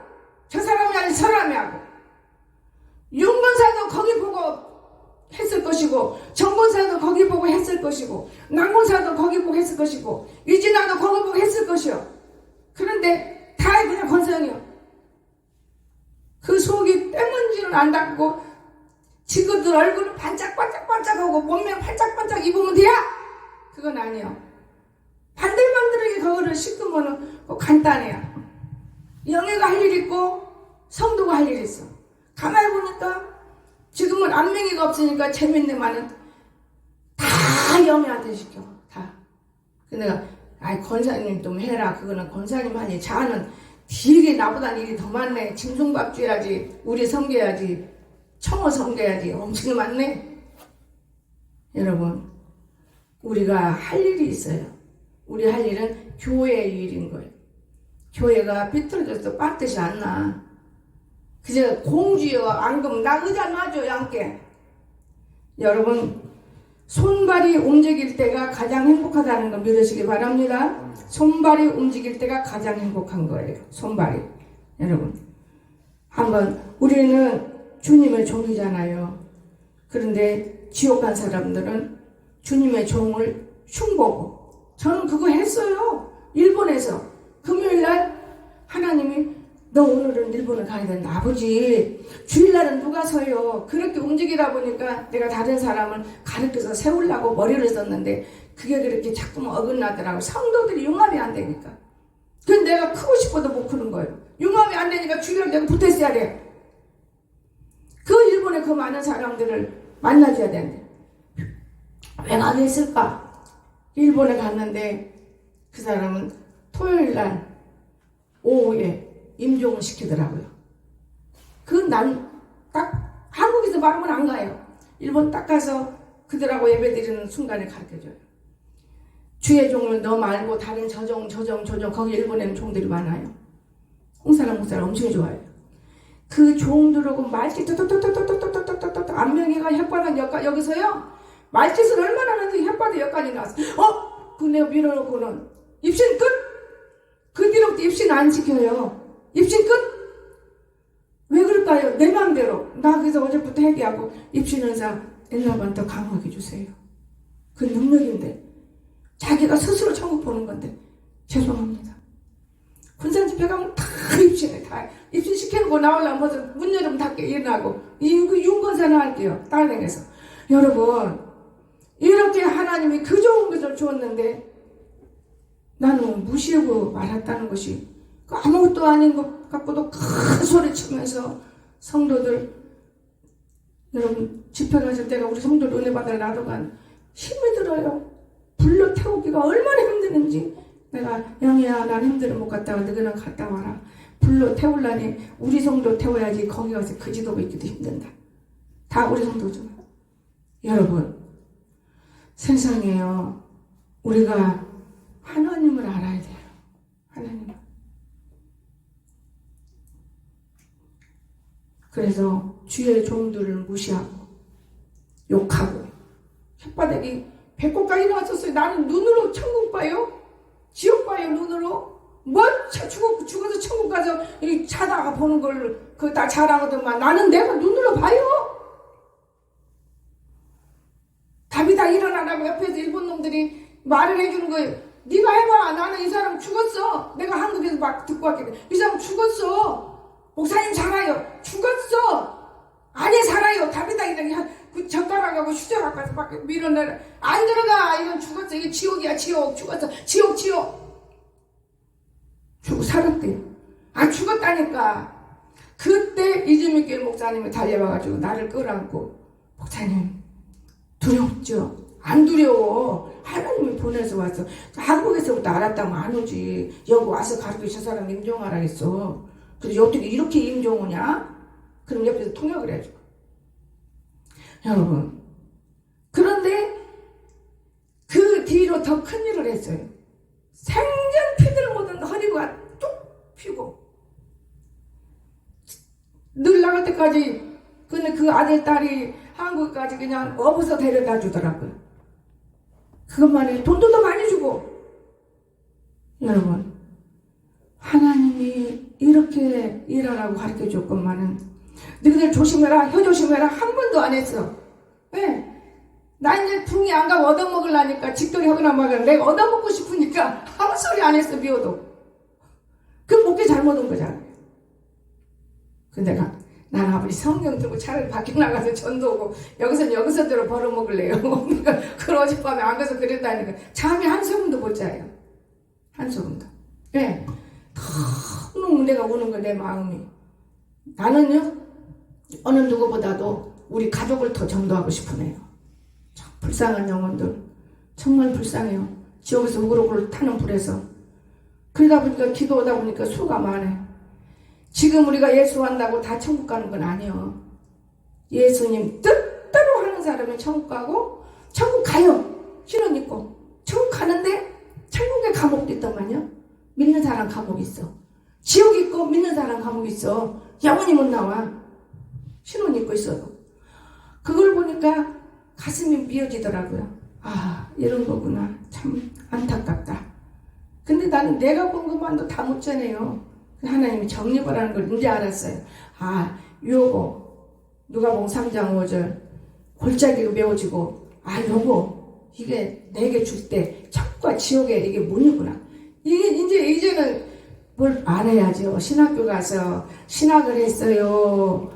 저 사람이 아닌 사람이 하고 윤건사도 거기 보고 했을 것이고 정건사도 거기 보고 했을 것이고 남건사도 거기 보고 했을 것이고 유진아도 거기 보고 했을 것이요. 그런데 다 그냥 건성이요. 그 속이 때문지는 눈은 안 닦고 지그들 얼굴은 반짝반짝반짝하고 몸매 반짝반짝 입으면 돼야? 그건 아니요. 반들반들하게 그거를 씻으면 간단해요. 영애가 할 일 있고 성도가 할 일 있어. 가만히 보니까 지금은 안명이가 없으니까 재밌네만은 다 영애한테 시켜. 다. 근데 내가 아이 권사님 좀 해라. 그거는 권사님 하니 자는 되게 나보다 일이 더 많네. 짐승밥 줘야지. 우리 섬겨야지. 청어 섬겨야지. 엄청 많네. 여러분 우리가 할 일이 있어요. 우리 할 일은 교회의 일인 거예요. 교회가 비틀어져서 빠뜻이 안 나. 그저 공주여 앙금 나 의자 놔줘 양께. 여러분 손발이 움직일 때가 가장 행복하다는 걸 믿으시기 바랍니다. 손발이 움직일 때가 가장 행복한 거예요. 손발이. 여러분 한번 우리는 주님의 종이잖아요. 그런데 지옥 간 사람들은 주님의 종을 흉보고 저는 그거 했어요. 일본에서 금요일날 하나님이 너 오늘은 일본을 가야 된다. 아버지 주일날은 누가 서요. 그렇게 움직이다 보니까 내가 다른 사람을 가르쳐서 세우려고 머리를 썼는데 그게 그렇게 자꾸만 어긋나더라고. 성도들이 융합이 안 되니까. 그래서 내가 크고 싶어도 못 크는 거예요. 융합이 안 되니까 주일날 내가 붙어있어야 돼. 그 일본에 그 많은 사람들을 만나줘야 되는데 왜 나도 있을까? 일본에 갔는데 그 사람은 토요일날 오후에 임종을 시키더라고요. 그 난 딱 한국에서 말하면 안 가요. 일본 딱 가서 그들하고 예배드리는 순간에 가르쳐줘요. 주의 종을 너 말고 다른 저종 거기 일본에는 종들이 많아요. 홍사람 목사를 엄청 좋아해요. 그 종들하고 말짓 톡톡톡톡톡톡톡톡톡 안명이가 혓바닥 여기서요 말짓을 얼마나 하는데 혓바닥 여기까지 나왔어. 그 내가 밀어놓고는 입신 끝. 그 뒤로부터 입신 안 지켜요. 입신 끝. 왜 그럴까요? 내 맘대로. 나 그래서 어제부터 얘기하고 입신 의사 옛날만 더 강하게 주세요. 그 능력인데 자기가 스스로 천국 보는 건데 죄송합니다. 군산 집회 가면 다 입신해. 다 입신 시켜놓고 나오려면 벌써 문 열으면 닫게 일어나고 이거 윤건사는 할게요. 딸랭에서. 여러분 이렇게 하나님이 그 좋은 것을 주었는데 나는 무시하고 말았다는 것이 아무것도 아닌 것 같고도 큰 소리 치면서 성도들 여러분 집회 갔을 때가 우리 성도들 은혜 받으러 나도 간 힘이 들어요. 불러 태우기가 얼마나 힘드는지 내가 영희야 난 힘들어 못 갔다가 너희는 갔다 와라. 불러 태우려니 우리 성도 태워야지 거기 가서 그 지도가 있기도 힘든다. 다 우리 성도죠. 여러분 세상에요 우리가 하나님을 알아야 돼요. 하나님을. 그래서 주의 종들을 무시하고 욕하고 혓바닥이 배꼽까지 나왔었어요. 나는 눈으로 천국 봐요? 지옥 봐요 눈으로? 뭐 죽어서 천국 가서 자다가 보는 걸 그거 다 잘하거든만 나는 내가 눈으로 봐요. 답이다 일어나라고 옆에서 일본 놈들이 말을 해주는 거예요. 네가 해봐. 나는 이 사람 죽었어. 내가 한국에서 막 듣고 왔거든. 이 사람 죽었어. 목사님 살아요. 죽었어. 아니 살아요. 답이다 이러니 그 젓가락하고 휴저갖고 막 밀어내라. 안 들어가. 이건 죽었어. 이게 지옥이야. 지옥. 죽었어. 지옥. 죽고 살았대요. 아 죽었다니까. 그때 이주미길 목사님이 달려와가지고 나를 끌어안고 목사님 두렵죠? 안 두려워. 하나님이 보내서 왔어. 한국에서부터 알았다면 안 오지. 여기 와서 가르쳐 저 사람 임종하라 했어. 그래서 어떻게 이렇게 임종하냐? 그럼 옆에서 통역을 해주고. 여러분 그런데 그 뒤로 더 큰 일을 했어요. 생전 피들 못한 허리가 쭉 피고 늘 나갈 때까지 근데 그 아들 딸이 한국까지 그냥 업어서 데려다 주더라고요. 그것만 해. 돈도 더 많이 주고. 여러분 하나님이 이렇게 일하라고 가르쳐 줬건만은 너희들 조심해라 혀 조심해라 한 번도 안 했어. 왜? 나 이제 붕이 안 가고 얻어먹으려니까 직돌이 하거나 말거나 내가 얻어먹고 싶으니까 아무 소리 안 했어. 미워도 그 목회 잘못 온 거잖아요. 근데 난 아버지 성경 들고 차라리 밖에 나가서 전도하고 여기서 들어 벌어먹을래요. 내가 그걸 어젯밤에 안가서 그랬다니까 잠이 한숨도 못 자요. 한숨도. 왜? 너무 내가 우는 거 내 마음이. 나는요 어느 누구보다도 우리 가족을 더 전도하고 싶으네요. 불쌍한 영혼들 정말 불쌍해요. 지옥에서 우글우글 타는 불에서. 그러다 보니까 기도하다 보니까 수가 많아요. 지금 우리가 예수한다고 다 천국 가는 건 아니에요. 예수님 뜻대로 하는 사람은 천국 가고 천국 가요. 신혼 있고 천국 가는데 천국에 감옥도 있더만요. 믿는 사람 감옥 있어. 지옥 있고 믿는 사람 감옥 있어. 영원히 못 나와. 신혼 입고 있어도. 그걸 보니까 가슴이 미어지더라고요. 아 이런 거구나. 참 안타깝다. 근데 나는 내가 본 것만도 다 못 전해요. 하나님이 정립을 하는 걸 이제 알았어요. 아 요거 누가복음 3장 5절 골짜기로 메워지고 아 요거 이게 내게 줄 때 천국과 지옥의 이게 뭐냐구나. 이게 이제는 뭘 알아야죠. 신학교 가서 신학을 했어요.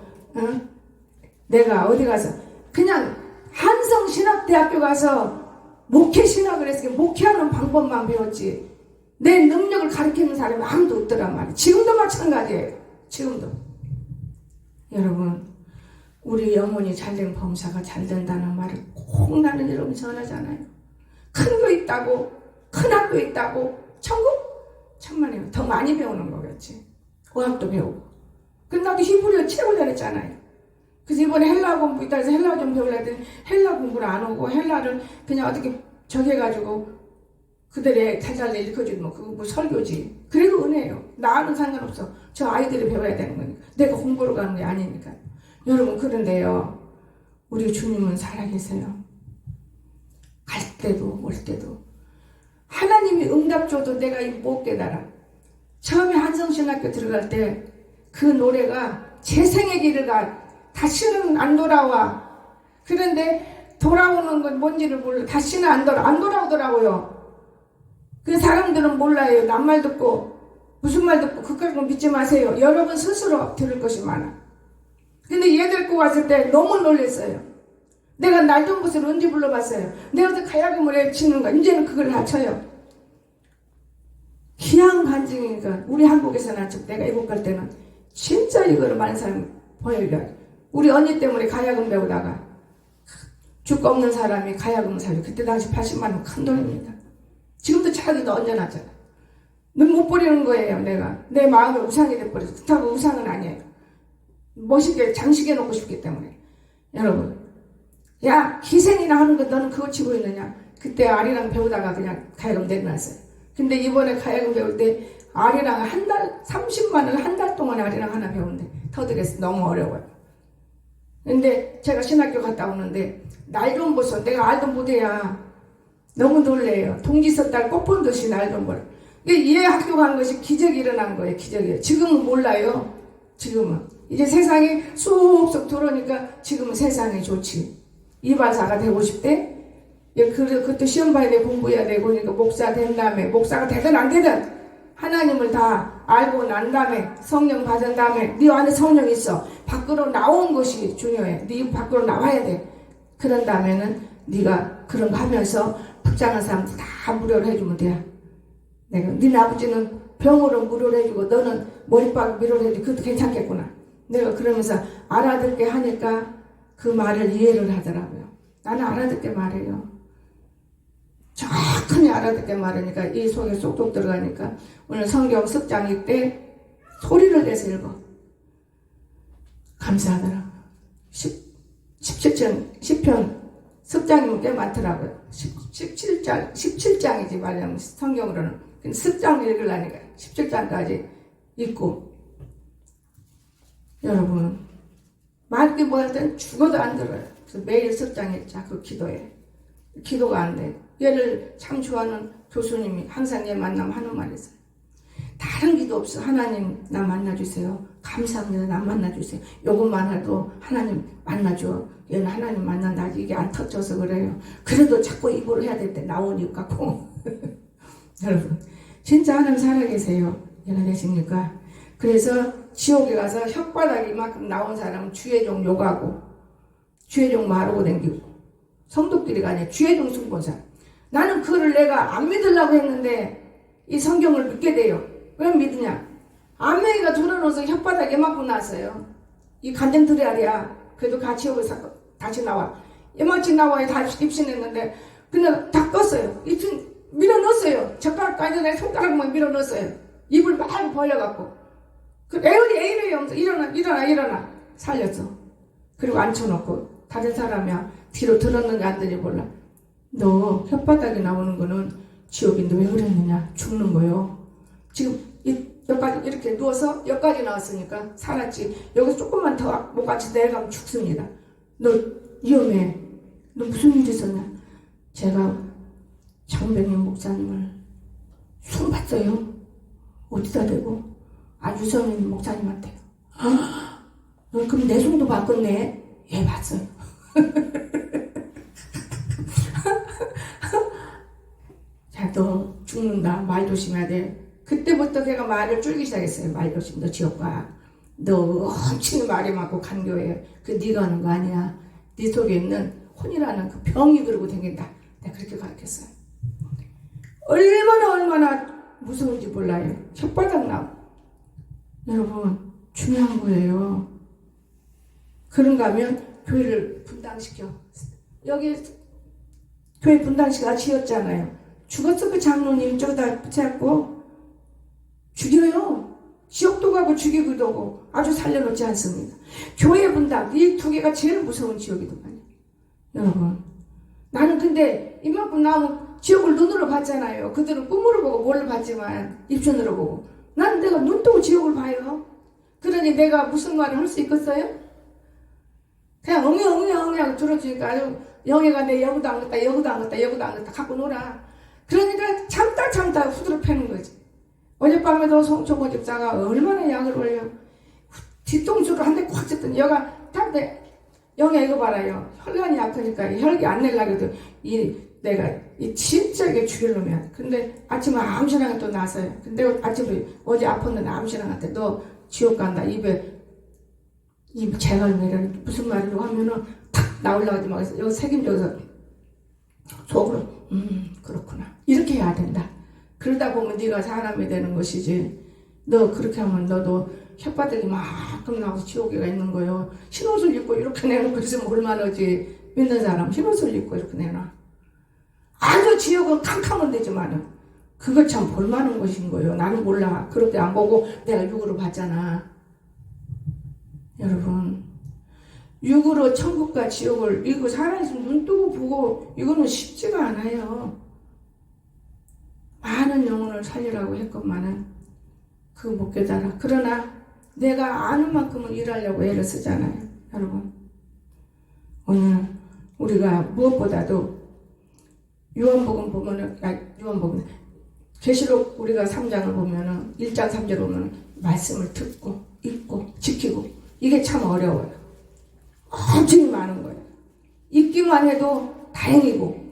내가 어디 가서 그냥 한성신학대학교 가서 목회 신학을 했으니까 목회하는 방법만 배웠지 내 능력을 가르치는 사람이 아무도 없더란 말이에요. 지금도 마찬가지예요. 지금도. 여러분 우리 영혼이 잘된 범사가 잘된다는 말을 꼭 나는 여러분 전하잖아요. 큰 거 있다고 큰 학교 있다고 천국? 천만에요. 더 많이 배우는 거겠지. 어학도 배우고. 근데 나도 히브리어 최고 잘했잖아요. 그래서 이번에 헬라 공부 있다 해서 헬라 좀 배우려 했더니 헬라 공부를 안 오고 헬라를 그냥 어떻게 저기 해가지고 그들의 달달래 일으켜주면 그거 뭐 설교지. 그래도 은혜예요. 나는 상관없어. 저 아이들이 배워야 되는 거니까. 내가 공부로 가는 게 아니니까. 여러분 그런데요. 우리 주님은 살아계세요. 갈 때도 올 때도. 하나님이 응답 줘도 내가 못 깨달아. 처음에 한성신학교 들어갈 때 그 노래가 제 생의 길을 가. 다시는 안 돌아와. 그런데 돌아오는 건 뭔지를 몰라. 다시는 안 돌아오더라고요. 그 사람들은 몰라요. 남말 듣고 무슨 말 듣고 그까지 믿지 마세요. 여러분 스스로 들을 것이 많아. 근데 얘 데리고 왔을 때 너무 놀랐어요. 내가 날동붓을 언제 불러봤어요. 내가 어디 가야금을 해 치는 거 이제는 그걸 다 쳐요. 희한 간증이니까 우리 한국에서는 내가 외국 갈 때는 진짜 이거를 많은 사람이 보여요. 우리 언니 때문에 가야금 배우다가 죽고 없는 사람이 가야금을 사요. 그때 당시 80만 원 큰 돈입니다. 지금도 자기도 얹어놨잖아. 넌 못 버리는 거예요. 내가 내 마음에 우상이 돼버렸어. 그렇다고 우상은 아니에요. 멋있게 장식해 놓고 싶기 때문에. 여러분 야 희생이나 하는 거 너는 그거 치고 있느냐. 그때 아리랑 배우다가 그냥 가야금 내려놨어요. 근데 이번에 가야금 배울 때 아리랑 한 달 30만 원 한 달 동안 아리랑 하나 배우는데 터득했어. 너무 어려워요. 근데 제가 신학교 갔다 오는데 날 좀 보소. 내가 알던 무대야. 너무 놀래요. 동지 섰달 꽃본 듯이 날 좀 보라. 얘 학교 간 것이 기적이 일어난 거예요. 기적이에요. 지금은 몰라요. 지금은 이제 세상이 쏙쏙 들어오니까 지금은 세상이 좋지. 이발사가 되고 싶대. 그것도 시험 봐야 돼. 공부해야 되고 그러니까 목사 된 다음에 목사가 되든 안 되든 하나님을 다 알고 난 다음에 성령 받은 다음에 네 안에 성령 있어. 밖으로 나온 것이 중요해. 네 밖으로 나와야 돼. 그런 다음에는 네가 그런 거 하면서 불쌍한 사람들 다 무료로 해주면 돼. 내가 네 아버지는 병으로 무료로 해주고 너는 머리빡 무료로 해주고 그것도 괜찮겠구나. 내가 그러면서 알아듣게 하니까 그 말을 이해를 하더라고요. 나는 알아듣게 말해요. 정확히 알아듣게 말하니까 이 속에 쏙쏙 들어가니까 오늘 성경 습장일 때 소리를 내서 읽어. 감사하더라고요. 10편 습장이면 꽤 많더라고요. 17장이지 말하면 성경으로는. 습장 읽으려니까 17장까지 읽고. 여러분 말기 뭐 할 때는 죽어도 안 들어요. 그래서 매일 습장 읽자. 그 기도해. 기도가 안 돼. 얘를 참 좋아하는 교수님이 항상 얘 만나면 하는 말이 있어요. 다른 기도 없어. 하나님 나 만나주세요. 감사합니다. 나 만나주세요. 요것만 해도 하나님 만나줘. 얘는 하나님 만난다. 아직 이게 안 터져서 그래요. 그래도 자꾸 입으로 해야 될 때 나오니까 콩. 여러분 진짜 하나님 살아계세요. 연락되십니까? 그래서 지옥에 가서 혓바닥이 이만큼 나온 사람은 주의종 욕하고 주의종 마르고 댕기고 성도끼리가 아니라 주의종 승본사. 나는 그거를 내가 안 믿으려고 했는데 이 성경을 믿게 돼요. 왜 믿으냐? 아메이가 들어놓아서 혓바닥에 이만큼 났어요. 이 간장들이 아니야. 그래도 같이 오고 다시 나와. 이만치 나와야 다시 입신했는데 그냥 다 껐어요. 입신 밀어넣었어요. 젓가락까지 내 손가락만 밀어넣었어요. 입을 막 벌려갖고. 그 애인이 없어. 일어나. 살렸어. 그리고 앉혀놓고 다른 사람이야. 뒤로 들었는지 안 들지 몰라. 너 혓바닥에 나오는 거는 지옥인데 왜 그랬느냐? 죽는 거요. 지금 여기까지 이렇게 누워서 여기까지 나왔으니까 살았지. 여기서 조금만 더 목같이 내려가면 죽습니다. 너 위험해. 너 무슨 일이 있었냐? 제가 장병님 목사님을 손봤어요. 어디다 대고? 유선인 목사님한테요. 너 그럼 내 손도 바꿨네? 예, 봤어요. 자, 너 죽는다. 말 조심해야 돼. 그때부터 걔가 말을 줄기 시작했어요. 말 조심. 너 지옥 가. 너 엄청 말이 많고 간교해. 그 네가 하는 거 아니야. 네 속에 있는 혼이라는 그 병이 그러고 다닌다. 내가 그렇게 가르쳤어요. 얼마나 무서운지 몰라요. 혓바닥 나고. 여러분 중요한 거예요. 그런가 하면 교회를 분당시켜. 여기 교회 분당시가 지었잖아요. 죽었어. 그 장로님 저기다 붙여갖고 죽여요. 지옥도 가고 죽이기도 하고 아주 살려놓지 않습니다. 교회 분당 이 두 개가 제일 무서운 지옥이더만요. 여러분 나는 근데 이만큼 나오면 지옥을 눈으로 봤잖아요. 그들은 꿈으로 보고 뭘로 봤지만 입천으로 보고 나는 내가 눈 뜨고 지옥을 봐요. 그러니 내가 무슨 말을 할 수 있겠어요? 그냥 엉이 하고 들어주니까 아주 영애가 내 여기도 안 갔다 갖고 놀아. 그러니까 참다 후드로 패는 거지. 어젯밤에도 송초고 집사가 얼마나 약을 올려. 뒤통수로 한 대 꽉 쳤더니 여가 탁대 영애 이거 봐라요. 혈관이 약하니까 혈기 안 내려고 해도 내가 진짜 이게 죽이려면. 근데 아침에 암시랑이 또 나서요. 근데 아침에 어제 아팠는데 암시랑한테 너 지옥 간다. 입에 재갈 내려 무슨 말이라고 하면은 탁 나올라가지 막 여기 책임져서 속으로 그렇구나. 이렇게 해야 된다. 그러다 보면 네가 사람이 되는 것이지. 너 그렇게 하면 너도 혓바닥이 막끔 나와서 지옥에가 있는 거예요. 흰옷을 입고 이렇게 내놓고 있으면 얼마나지. 믿는 사람 흰옷을 입고 이렇게 내놔. 아주 지옥은 캄캄은 되지만은 그거 참 볼만한 것인 거예요. 나는 몰라. 그렇게 안 보고 내가 육으로 봤잖아. 여러분 육으로 천국과 지옥을 이거 살아있으면 눈 뜨고 보고 이거는 쉽지가 않아요. 많은 영혼을 살리라고 했건만은 그거 못 깨달아. 그러나 내가 아는 만큼은 일하려고 애를 쓰잖아요. 여러분 오늘 우리가 무엇보다도 요한복음 보면은 요한복음 계시록 우리가 3장을 보면은 1장 3절 보면은 말씀을 듣고 읽고 지키고 이게 참 어려워요. 엄청 많은 거예요. 읽기만 해도 다행이고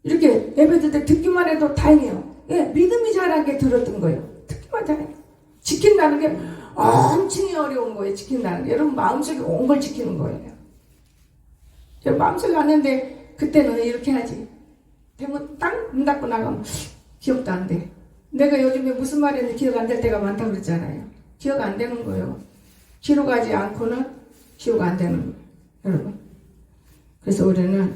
이렇게 예배드릴 때 듣기만 해도 다행이에요. 예, 믿음이 자라게 들었던 거예요. 듣기만 다행이에요. 지킨다는 게 엄청 어려운 거예요. 지킨다는 게 여러분 마음속에 온 걸 지키는 거예요. 여러분 마음속에 왔는데 그때는 이렇게 하지. 대문 딱 문 닫고 나가면 기억도 안 돼. 내가 요즘에 무슨 말이 있는지 기억 안 될 때가 많다고 그랬잖아요. 기억 안 되는 거예요. 기록하지 않고는 기억 안 되는 거예요. 여러분. 그래서 우리는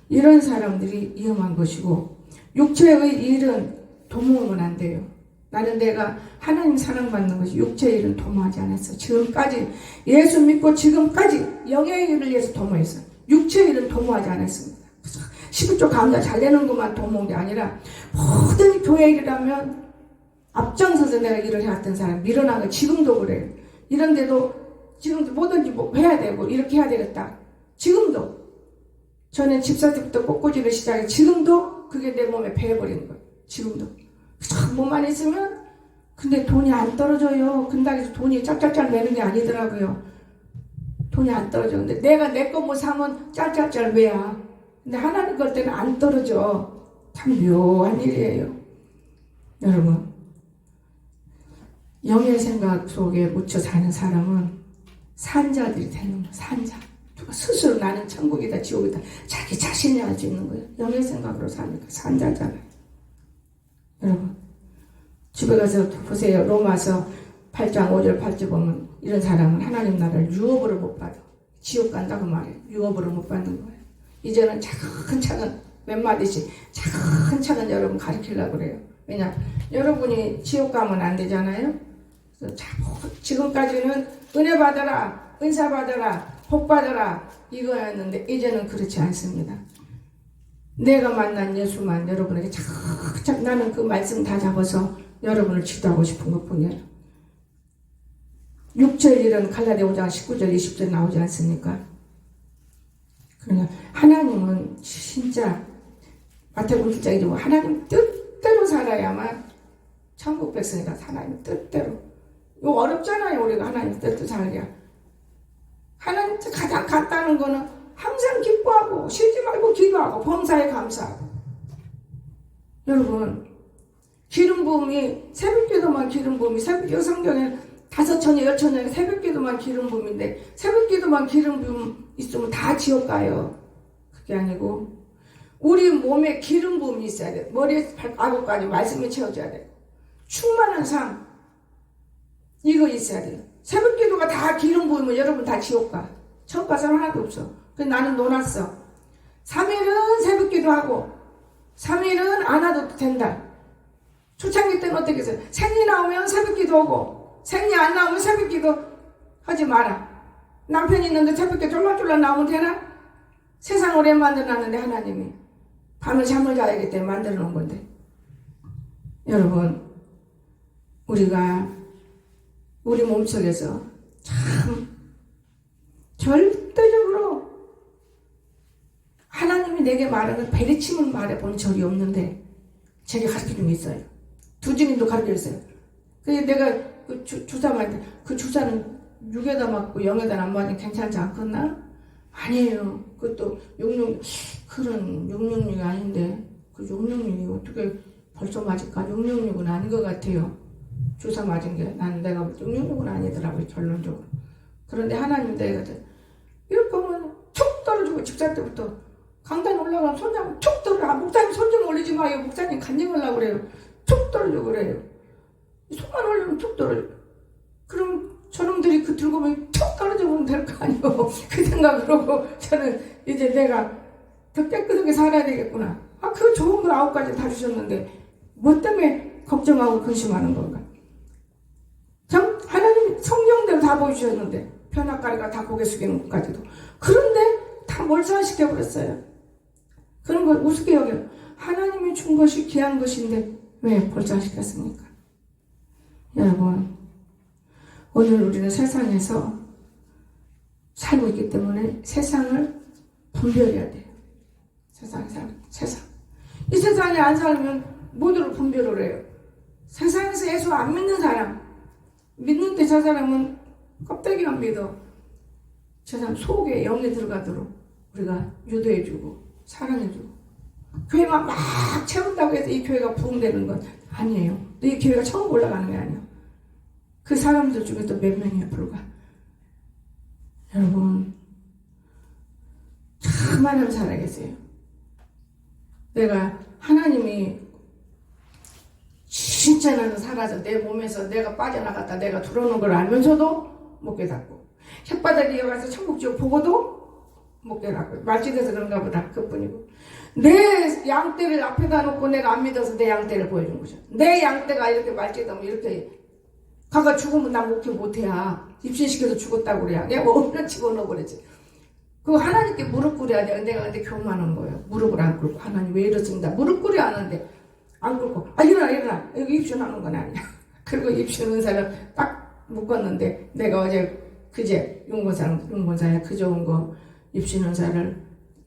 이런 사람들이 위험한 것이고 육체의 일은 도모하면 안 돼요. 나는 내가 하나님 사랑받는 것이 육체의 일은 도모하지 않았어. 지금까지 예수 믿고 지금까지 영의 일을 위해서 도모했어요. 육체의 일은 도모하지 않았습니다. 11조 감사 잘 되는 것만 도모한 게 아니라 모든 교회 일이라면 앞장서서 내가 일을 해왔던 사람 밀어나가 지금도 그래요. 이런데도 지금도 뭐든지 뭐 해야 되고 이렇게 해야 되겠다. 지금도 전에 집사 때부터 꽃꽂이를 시작해 지금도 그게 내 몸에 배어버리는 거예요. 지금도 몸만 있으면 근데 돈이 안 떨어져요. 근당에서 돈이 짤짤짤 매는 게 아니더라고요. 돈이 안 떨어져. 근데 내가 내 거 뭐 사면 짤짤짤 매야. 근데 하나님 걸 때는 안 떨어져. 참 묘한 일이에요. 여러분 영의 생각 속에 묻혀 사는 사람은 산자들이 되는 거야. 산자. 누가 스스로 나는 천국이다 지옥이다 자기 자신이 알 수 있는 거예요. 영의 생각으로 사니까 산자잖아요. 여러분 집에 가서 보세요. 로마서 8장 5절 8절 보면 이런 사람은 하나님 나라를 유업으로 못 받아. 지옥 간다고 말해요. 유업으로 못 받는 거예요. 이제는 차근차근 몇 마디씩 차근차근 여러분 가르치려고 그래요. 왜냐 여러분이 지옥 가면 안 되잖아요. 그래서 지금까지는 은혜 받아라 은사 받아라 복 받아라 이거였는데 이제는 그렇지 않습니다. 내가 만난 예수만 여러분에게 착착 나는 그 말씀 다 잡아서 여러분을 지도하고 싶은 것뿐이에요. 육체의 일은 갈라디아 5장 19절 20절 나오지 않습니까? 그러니까 하나님은 진짜 마태복음 1장이지만 하나님 뜻대로 살아야만 천국 백성이다. 하나님 뜻대로. 이거 어렵잖아요. 우리가 하나님 뜻대로 살기야. 하나님 가장 간단한 거는 항상 기뻐하고 쉬지 말고 기도하고 범사에 감사하고. 여러분 기름 부음이 새벽기도만 기름 부음이 새벽기도 성경에 5천여 10천여 새벽기도만 기름 부음인데 새벽기도만 기름 부음 있으면 다 지옥 가요. 그게 아니고 우리 몸에 기름 부음이 있어야 돼. 머리에서 발가락까지 말씀이 채워져야 돼. 충만한 삶 이거 있어야 돼요. 새벽기도가 다 기름 부으면 여러분 다 지옥 가. 지옥 갈 사람 하나도 없어. 그래서 나는 놀았어. 3일은 새벽기도하고 3일은 안 와도 된다. 초창기 때는 어떻게 했어요? 생리 나오면 새벽기도하고 생리 안 나오면 새벽기도 하지 마라. 남편이 있는데 새벽기도 쫄라쫄라 나오면 되나? 세상을 왜 만들어놨는데 하나님이 밤을 잠을 자야기 때문에 만들어 놓은 건데. 여러분 우리가 우리 몸속에서 참 절대적으로 하나님이 내게 말하는 베리침을 말해본 적이 없는데 제게 가르쳐준 게 있어요. 두 주님도 가르쳐줬어요. 그래서 내가 그 주사 맞는데 그 주사는 6에다 맞고 0에다 안 맞으면 괜찮지 않겠나? 아니에요. 그것도 666 그런 666이 아닌데 그 666이 어떻게 벌써 맞을까? 666은 아닌 것 같아요. 주사 맞은 게 나는 내가 666은 아니더라고요. 결론적으로. 그런데 하나님 내가 이렇게 하면 툭 떨어지고 집사 때부터 강단 올라가면 손 잡으면 툭 떨어져. 목사님 손 좀 올리지 마요. 목사님 간증하려고 그래요. 툭 떨어지고 그래요. 손만 올리면 툭 떨어져. 그럼 저놈들이 그 들고 보면 툭 떨어지면 될 거 아니에요. 그 생각으로 저는 이제 내가 더 깨끗하게 살아야 되겠구나. 그 좋은 거 9가지 다 주셨는데 뭐 때문에 걱정하고 근심하는 건가? 참 하나님 성경대로 다 보여주셨는데 편악가리가 다 고개 숙이는 것까지도. 그런데 다 몰살시켜버렸어요. 그런 걸 우습게 여겨요. 하나님이 준 것이 귀한 것인데 왜 몰살시켰습니까? 여러분 오늘 우리는 세상에서 살고 있기 때문에 세상을 분별해야 돼요. 세상. 이 세상에 안 살면 모두를 분별을 해요. 세상에서 예수 안 믿는 사람, 믿는데 저 사람은 껍데기만 믿어. 저 사람 속에 영에 들어가도록 우리가 유도해주고 사랑해주고 교회만 막 채운다고 해서 이 교회가 부흥되는 건 아니에요. 또 이 교회가 처음 올라가는 게 아니에요. 그 사람들 중에 또 몇 명이야 불과. 여러분 참 많은 살아계세요. 내가 하나님이 진짜 나는 살아서 내 몸에서 내가 빠져나갔다 내가 들어오는 걸 알면서도 못 깨닫고 혓바닥에 이어가서 천국지옥 보고도 못 깨닫고 말짓해서 그런가 보다. 그뿐이고 내 양떼를 앞에다 놓고 내가 안 믿어서 내 양떼를 보여준 거죠. 내 양떼가 이렇게 말짓하면 이렇게 가가 죽으면 나 목회 못해야 입신시켜서 죽었다고 그래야 내가 얼른 집어넣어 버리지. 그 하나님께 무릎 꿇어야 돼. 내가 근데 교만한 거예요. 무릎을 안 꿇고 하나님 왜 이러십니다. 무릎 꿇어야 하는데 안 꿇고 일어나 여기 입신하는 건 아니야. 그리고 입신 은사를 딱 묶었는데 내가 그제 윤건사야 그 좋은 거 입신 은사를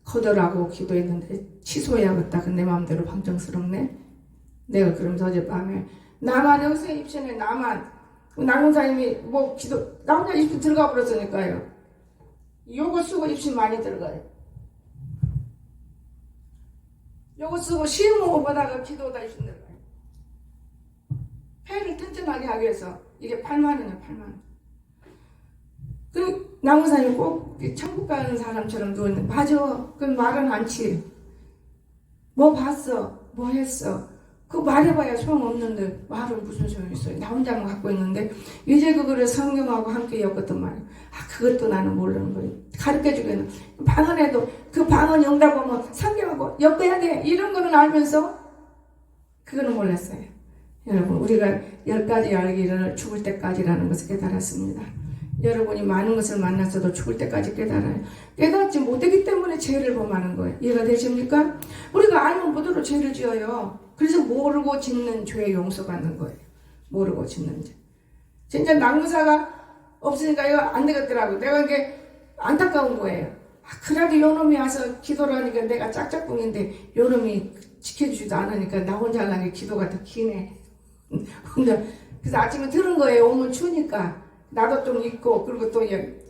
거절하고 기도했는데 취소해야겠다. 근데 내 마음대로 방정스럽네. 내가 그러면서 어젯밤에 나만 여기서 입신해 나만 남원사님이 뭐 기도 나 혼자 입신 들어가 버렸으니까요. 요거 쓰고 입신 많이 들어가요. 요거 쓰고 시험 보다가 기도다 입신 들어가요. 폐를 튼튼하게 하기 위해서 이게 8만 원이야, 8만 원. 그 나무사님 꼭 천국 가는 사람처럼 누웠는데 맞아. 그 말은 않지. 뭐 봤어? 뭐 했어? 그거 말해봐야 소용없는데 말은 무슨 소용이 있어요. 나 혼자만 갖고 있는데 이제 그거를 성경하고 함께 엮었단 말이야. 그것도 나는 모르는 거예요. 가르쳐주기에는 방언에도 그 방언 영답하면 성경하고 엮어야 돼 이런 거는 알면서 그거는 몰랐어요. 여러분 우리가 10가지 알기를 죽을 때까지라는 것을 깨달았습니다. 여러분이 많은 것을 만났어도 죽을 때까지 깨달아요. 깨닫지 못하기 때문에 죄를 범하는 거예요. 이해가 되십니까? 우리가 알면 뭐대로 죄를 지어요. 그래서 모르고 짓는 죄 용서받는 거예요. 모르고 짓는 죄. 진짜 낙무사가 없으니까 이거 안 되겠더라고. 내가 이게 안타까운 거예요. 그래도 요놈이 와서 기도를 하니까 내가 짝짝꿍인데 요놈이 지켜주지도 않으니까 나 혼자 하려니 기도가 더 기네. 그래서 아침에 들은 거예요. 오면 추우니까. 나도 좀 있고 그리고 또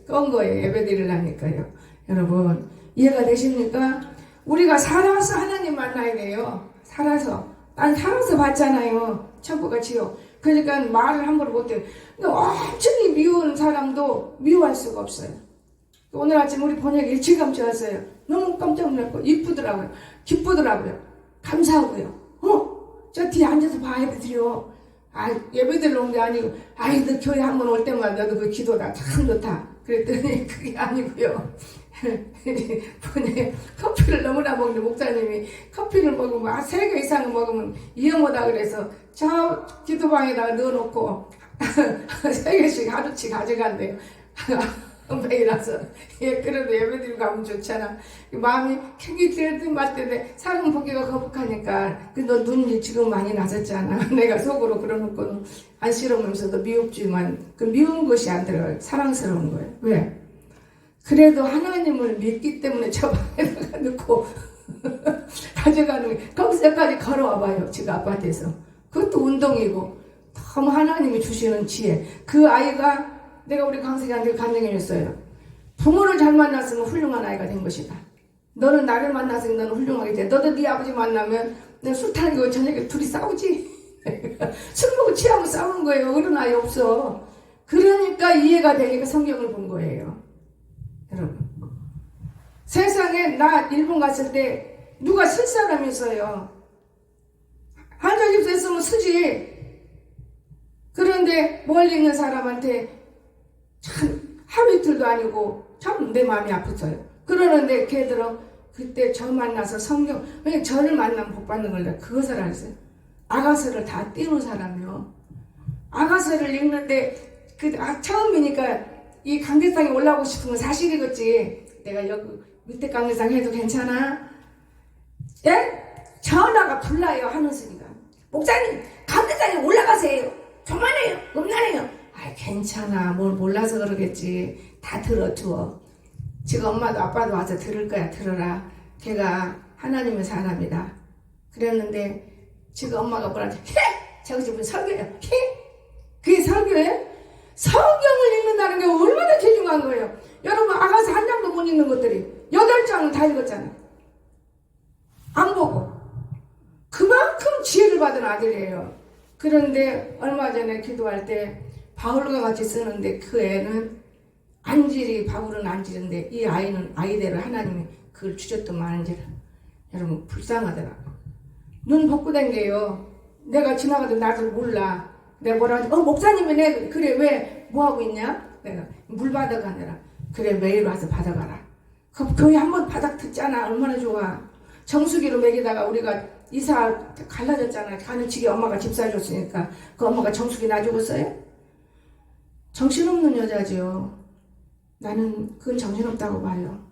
건 거예요. 예배 드리려니까요. 여러분 이해가 되십니까? 우리가 살아서 하나님 만나야 돼요. 살아서. 난 살아서 봤잖아요. 천국과 지옥. 그러니까 말을 함부로 못해요. 엄청 미운 사람도 미워할 수가 없어요. 오늘 아침 우리 번역이 일찌감치 왔어요. 너무 깜짝 놀랐고 이쁘더라고요. 기쁘더라고요. 감사하고요. 저 뒤에 앉아서 봐 예배 드려. 예배 드리러 온 게 아니고 너 교회 한 번 올 때마다 너도 그 기도다 참 좋다. 그랬더니 그게 아니고요. 커피를 너무나 먹는데 목사님이 커피를 먹으면 3개 이상을 먹으면 위험하다 그래서 저 기도방에다가 넣어놓고 3개씩 하루치 가져간대요. 매일라서 그래도 예배드리고 가면 좋잖아. 마음이 굉장히 들든 말때인데 사람 보기가 거북하니까 너 눈이 지금 많이 낮았잖아. 내가 속으로 그러놓고는 안쓰러우면서도 미흡지만 그 미운 것이 안 들어가요. 사랑스러운 거예요. 왜? 그래도 하나님을 믿기 때문에 저 방에다가 넣고 가져가는 거예요. 거기서까지 걸어와봐요. 지금 아파트에서. 그것도 운동이고 너무 하나님이 주시는 지혜. 그 아이가 내가 우리 강석이한테 간증해줬어요. 부모를 잘 만났으면 훌륭한 아이가 된 것이다. 너는 나를 만났으니 너는 훌륭하게 돼. 너도 네 아버지 만나면 내가 술 타니까 저녁에 둘이 싸우지. 술 먹고 취하고 싸우는 거예요. 어른 아이 없어. 그러니까 이해가 되니까 성경을 본 거예요. 여러분 세상에 나 일본 갔을 때 누가 쓸 사람이 있어요. 한자집사 있으면 쓰지. 그런데 멀리 있는 사람한테 참 하루 이틀도 아니고 참 내 마음이 아팠어요. 그러는데 걔들은 그때 저 만나서 성경 그냥 저를 만나면 복 받는 걸 그것을 알았어요. 아가서를 다 띄운 사람이요. 아가서를 읽는데 처음이니까 이 강대상에 올라오고 싶은 건 사실이겠지. 내가 여기 밑에 강대상 해도 괜찮아? 예? 전화가 불나요. 하늘소리가 목사님 강대상에 올라가세요. 교만해요. 음란해요. 괜찮아. 뭘 몰라서 그러겠지. 다 들어줘. 지금 엄마도 아빠도 와서 들을 거야. 들어라. 걔가 하나님의 사람이다. 그랬는데 지금 엄마가 뭐라지? 저기 집은 설교예요. 그게 설교예요? 성경을 읽는다는 게 얼마나 귀중한 거예요. 여러분 아가서 한 장도 못 읽는 것들이 8장은 다 읽었잖아. 안 보고. 그만큼 지혜를 받은 아들이에요. 그런데 얼마 전에 기도할 때 바울과 같이 쓰는데 그 애는 안질이 바울은 안질인데 이 아이는 아이대로 하나님이 그걸 주셨더만 안질을. 여러분 불쌍하더라고. 눈 벗고 댕겨요. 내가 지나가도 나도 몰라. 내가 뭐라 하지? 목사님이네. 그래 왜? 뭐하고 있냐? 내가 물 받아가느라. 그래 매일 와서 받아가라. 그 교회 한번 바닥 듣잖아. 얼마나 좋아. 정수기로 먹이다가 우리가 이사 갈라졌잖아. 가는 집에 엄마가 집 사줬으니까 그 엄마가 정수기 놔주었어요? 정신없는 여자지요. 나는 그건 정신없다고 봐요.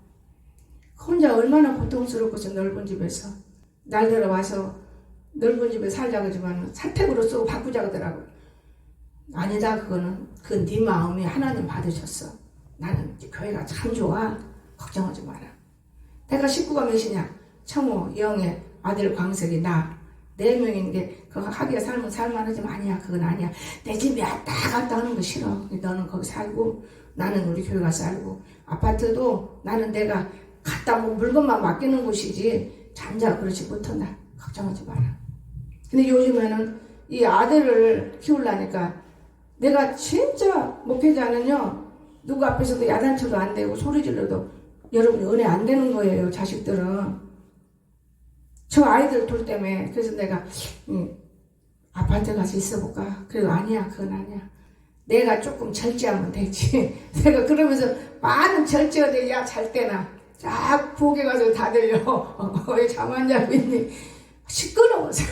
혼자 얼마나 고통스럽고서 넓은 집에서 날 들어와서 넓은 집에 살자고 하지만 사택으로 쓰고 바꾸자고 하더라고요. 아니다. 그거는 그 네 마음이 하나님 받으셨어. 나는 교회가 참 좋아. 걱정하지 마라. 내가 식구가 몇이냐? 청호, 영애, 아들 광석이, 나 4명인데 그거 하기가 살면 살만하지만 아니야. 그건 아니야. 내 집에 왔다 갔다 하는 거 싫어. 너는 거기 살고 나는 우리 교회가 살고 아파트도 나는 내가 갖다 뭐 물건만 맡기는 곳이지 잠자 그렇지 못한다. 걱정하지 마라. 근데 요즘에는 이 아들을 키우려니까 내가 진짜 목회자는요, 누구 앞에서도 야단쳐도 안 되고 소리 질러도 여러분 은혜 안 되는 거예요. 자식들은. 저 아이들 돌 때문에. 그래서 내가 아파트 가서 있어볼까? 그래도 아니야, 그건 아니야. 내가 조금 절제하면 되지. 내가 그러면서 많은 절제가 돼야 잘 때나 쫙 부엌에 가서 다 들려. 왜 잠 안 자고 있니? 시끄러워서.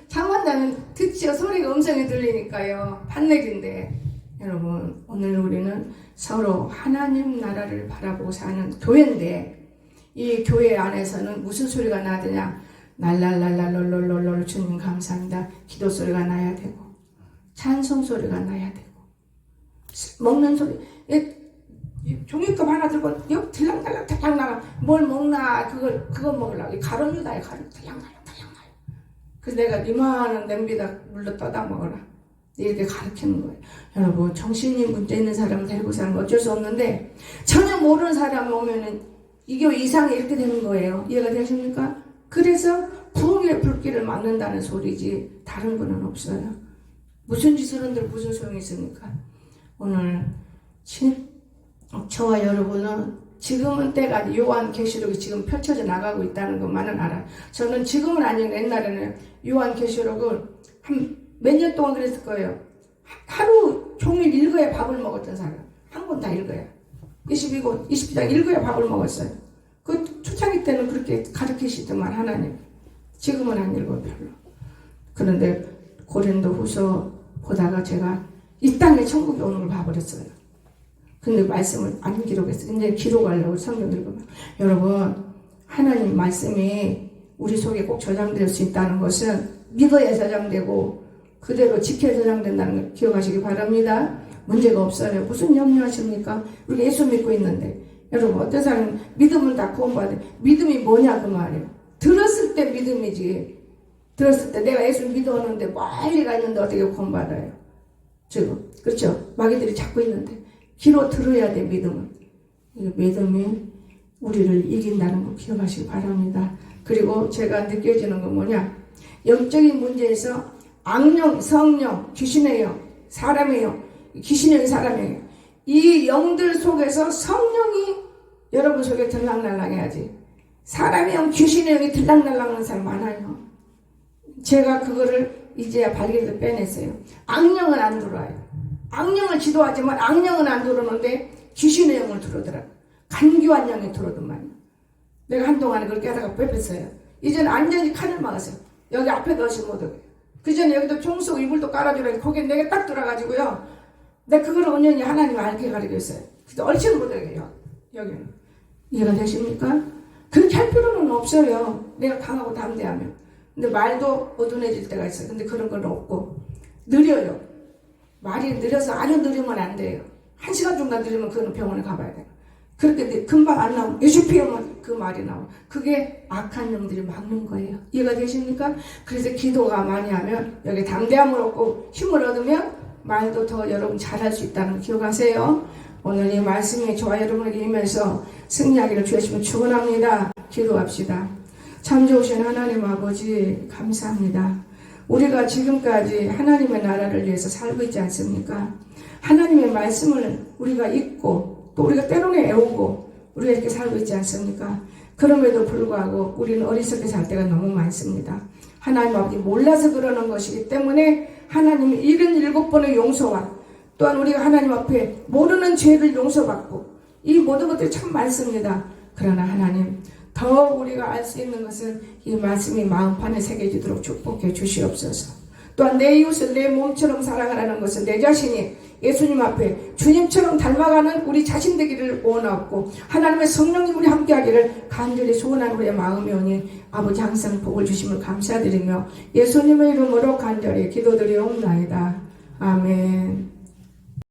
잠 안 자면 듣지요. 소리가 음성이 들리니까요. 판내기인데. 여러분, 오늘 우리는 서로 하나님 나라를 바라보고 사는 교회인데, 이 교회 안에서는 무슨 소리가 나느냐? 날랄랄랄롤롤롤 주님 감사합니다. 기도 소리가 나야 되고, 찬송 소리가 나야 되고, 먹는 소리, 종이컵 하나 들고 옆 들랑달랑 나가. 뭘 먹나? 그걸 먹으려고. 가론 유다에 가론 들랑달랑. 그래서 내가 이만한 냄비에다 물로 떠다 먹어라. 이렇게 가르치는 거예요. 여러분, 정신이 문제 있는 사람을 데리고 사는 건 어쩔 수 없는데, 전혀 모르는 사람 오면은 이게 이상이 이렇게 되는 거예요. 이해가 되십니까? 그래서 부흥의 불길을 막는다는 소리지 다른 거는 없어요. 무슨 짓을 한들 무슨 소용이 있습니까? 오늘 저와 여러분은 지금은 때가 요한계시록이 지금 펼쳐져 나가고 있다는 것만은 알아요. 저는 지금은 아니고 옛날에는 요한계시록을 한 몇 년 동안 그랬을 거예요. 하루 종일 읽어야 밥을 먹었던 사람. 한 권 다 읽어야. 22권, 20장 읽어야 밥을 먹었어요. 그 초창기 때는 그렇게 가르치시더만 하나님. 지금은 안 읽어요, 별로. 그런데 고린도 후서 보다가 제가 이 땅에 천국이 오는 걸 봐버렸어요. 근데 말씀을 안 기록했어요. 이제 기록하려고 성경 읽으면. 여러분, 하나님 말씀이 우리 속에 꼭 저장될 수 있다는 것은 믿어야 저장되고 그대로 지켜야 저장된다는 걸 기억하시기 바랍니다. 문제가 없어요. 무슨 염려하십니까? 우리 예수 믿고 있는데. 여러분, 어떤 사람은 믿음을 다 구원받아요. 믿음이 뭐냐 그 말이에요. 들었을 때 믿음이지. 들었을 때 내가 예수 믿어오는데 멀리 가 있는데 어떻게 구원받아요? 지금 그렇죠? 마귀들이 잡고 있는데 귀로 들어야 돼. 믿음은. 믿음이 우리를 이긴다는 거 기억하시기 바랍니다. 그리고 제가 느껴지는 건 뭐냐? 영적인 문제에서 악령, 성령, 귀신의 영, 사람의 영, 귀신의 영, 사람의 영, 이 영들 속에서 성령이 여러분 속에 들락날락해야지. 사람의 영, 귀신의 영이 들락날락하는 사람 많아요. 제가 그거를 이제야 발견해서 빼냈어요. 악령은 안 들어와요. 악령을 지도하지만 악령은 안 들어오는데 귀신의 영을 들어오더라고요. 간교한 영이 들어오더만요. 내가 한동안에 그렇게 하다가 뺏겼어요. 이제는 완전히 칸을 막았어요. 여기 앞에 넣으시면 못 오게. 그 전에 여기도 종속 이불도 깔아주라니 거기에 내가 딱 들어가지고요. 내가 그걸 온전히 하나님 알게 가르쳤어요. 그래서 얼씬 못 오게 여기는. 이해가 되십니까? 그렇게 할 필요는 없어요. 내가 강하고 담대하면. 근데 말도 어두워질 때가 있어요. 근데 그런 건 없고 느려요. 말이 느려서 아주 느리면 안 돼요. 1시간 정도 느리면 그거는 병원에 가봐야 돼요. 그렇게 금방 안 나오면 예수피하면 그 말이 나오고 그게 악한 영들이 막는 거예요. 이해가 되십니까? 그래서 기도가 많이 하면 여기 담대함을 얻고 힘을 얻으면 말도 더 여러분 잘할 수 있다는 거 기억하세요. 오늘 이 말씀이 저와 여러분에게 임해서 승리하기를 주시면 축원합니다. 기도합시다. 참 좋으신 하나님 아버지 감사합니다. 우리가 지금까지 하나님의 나라를 위해서 살고 있지 않습니까? 하나님의 말씀을 우리가 읽고 또 우리가 때로는 애우고 우리가 이렇게 살고 있지 않습니까? 그럼에도 불구하고 우리는 어리석게 살 때가 너무 많습니다. 하나님 아버지 몰라서 그러는 것이기 때문에 하나님이 77번의 용서와 또한 우리가 하나님 앞에 모르는 죄를 용서받고 이 모든 것들이 참 많습니다. 그러나 하나님 더 우리가 알 수 있는 것은 이 말씀이 마음판에 새겨지도록 축복해 주시옵소서. 또한 내 이웃을 내 몸처럼 사랑하라는 것은 내 자신이 예수님 앞에 주님처럼 닮아가는 우리 자신 되기를 원하고 하나님의 성령이 우리 함께하기를 간절히 소원하는 우리의 마음이 오니 아버지 항상 복을 주심을 감사드리며 예수님의 이름으로 간절히 기도드리옵나이다. 아멘.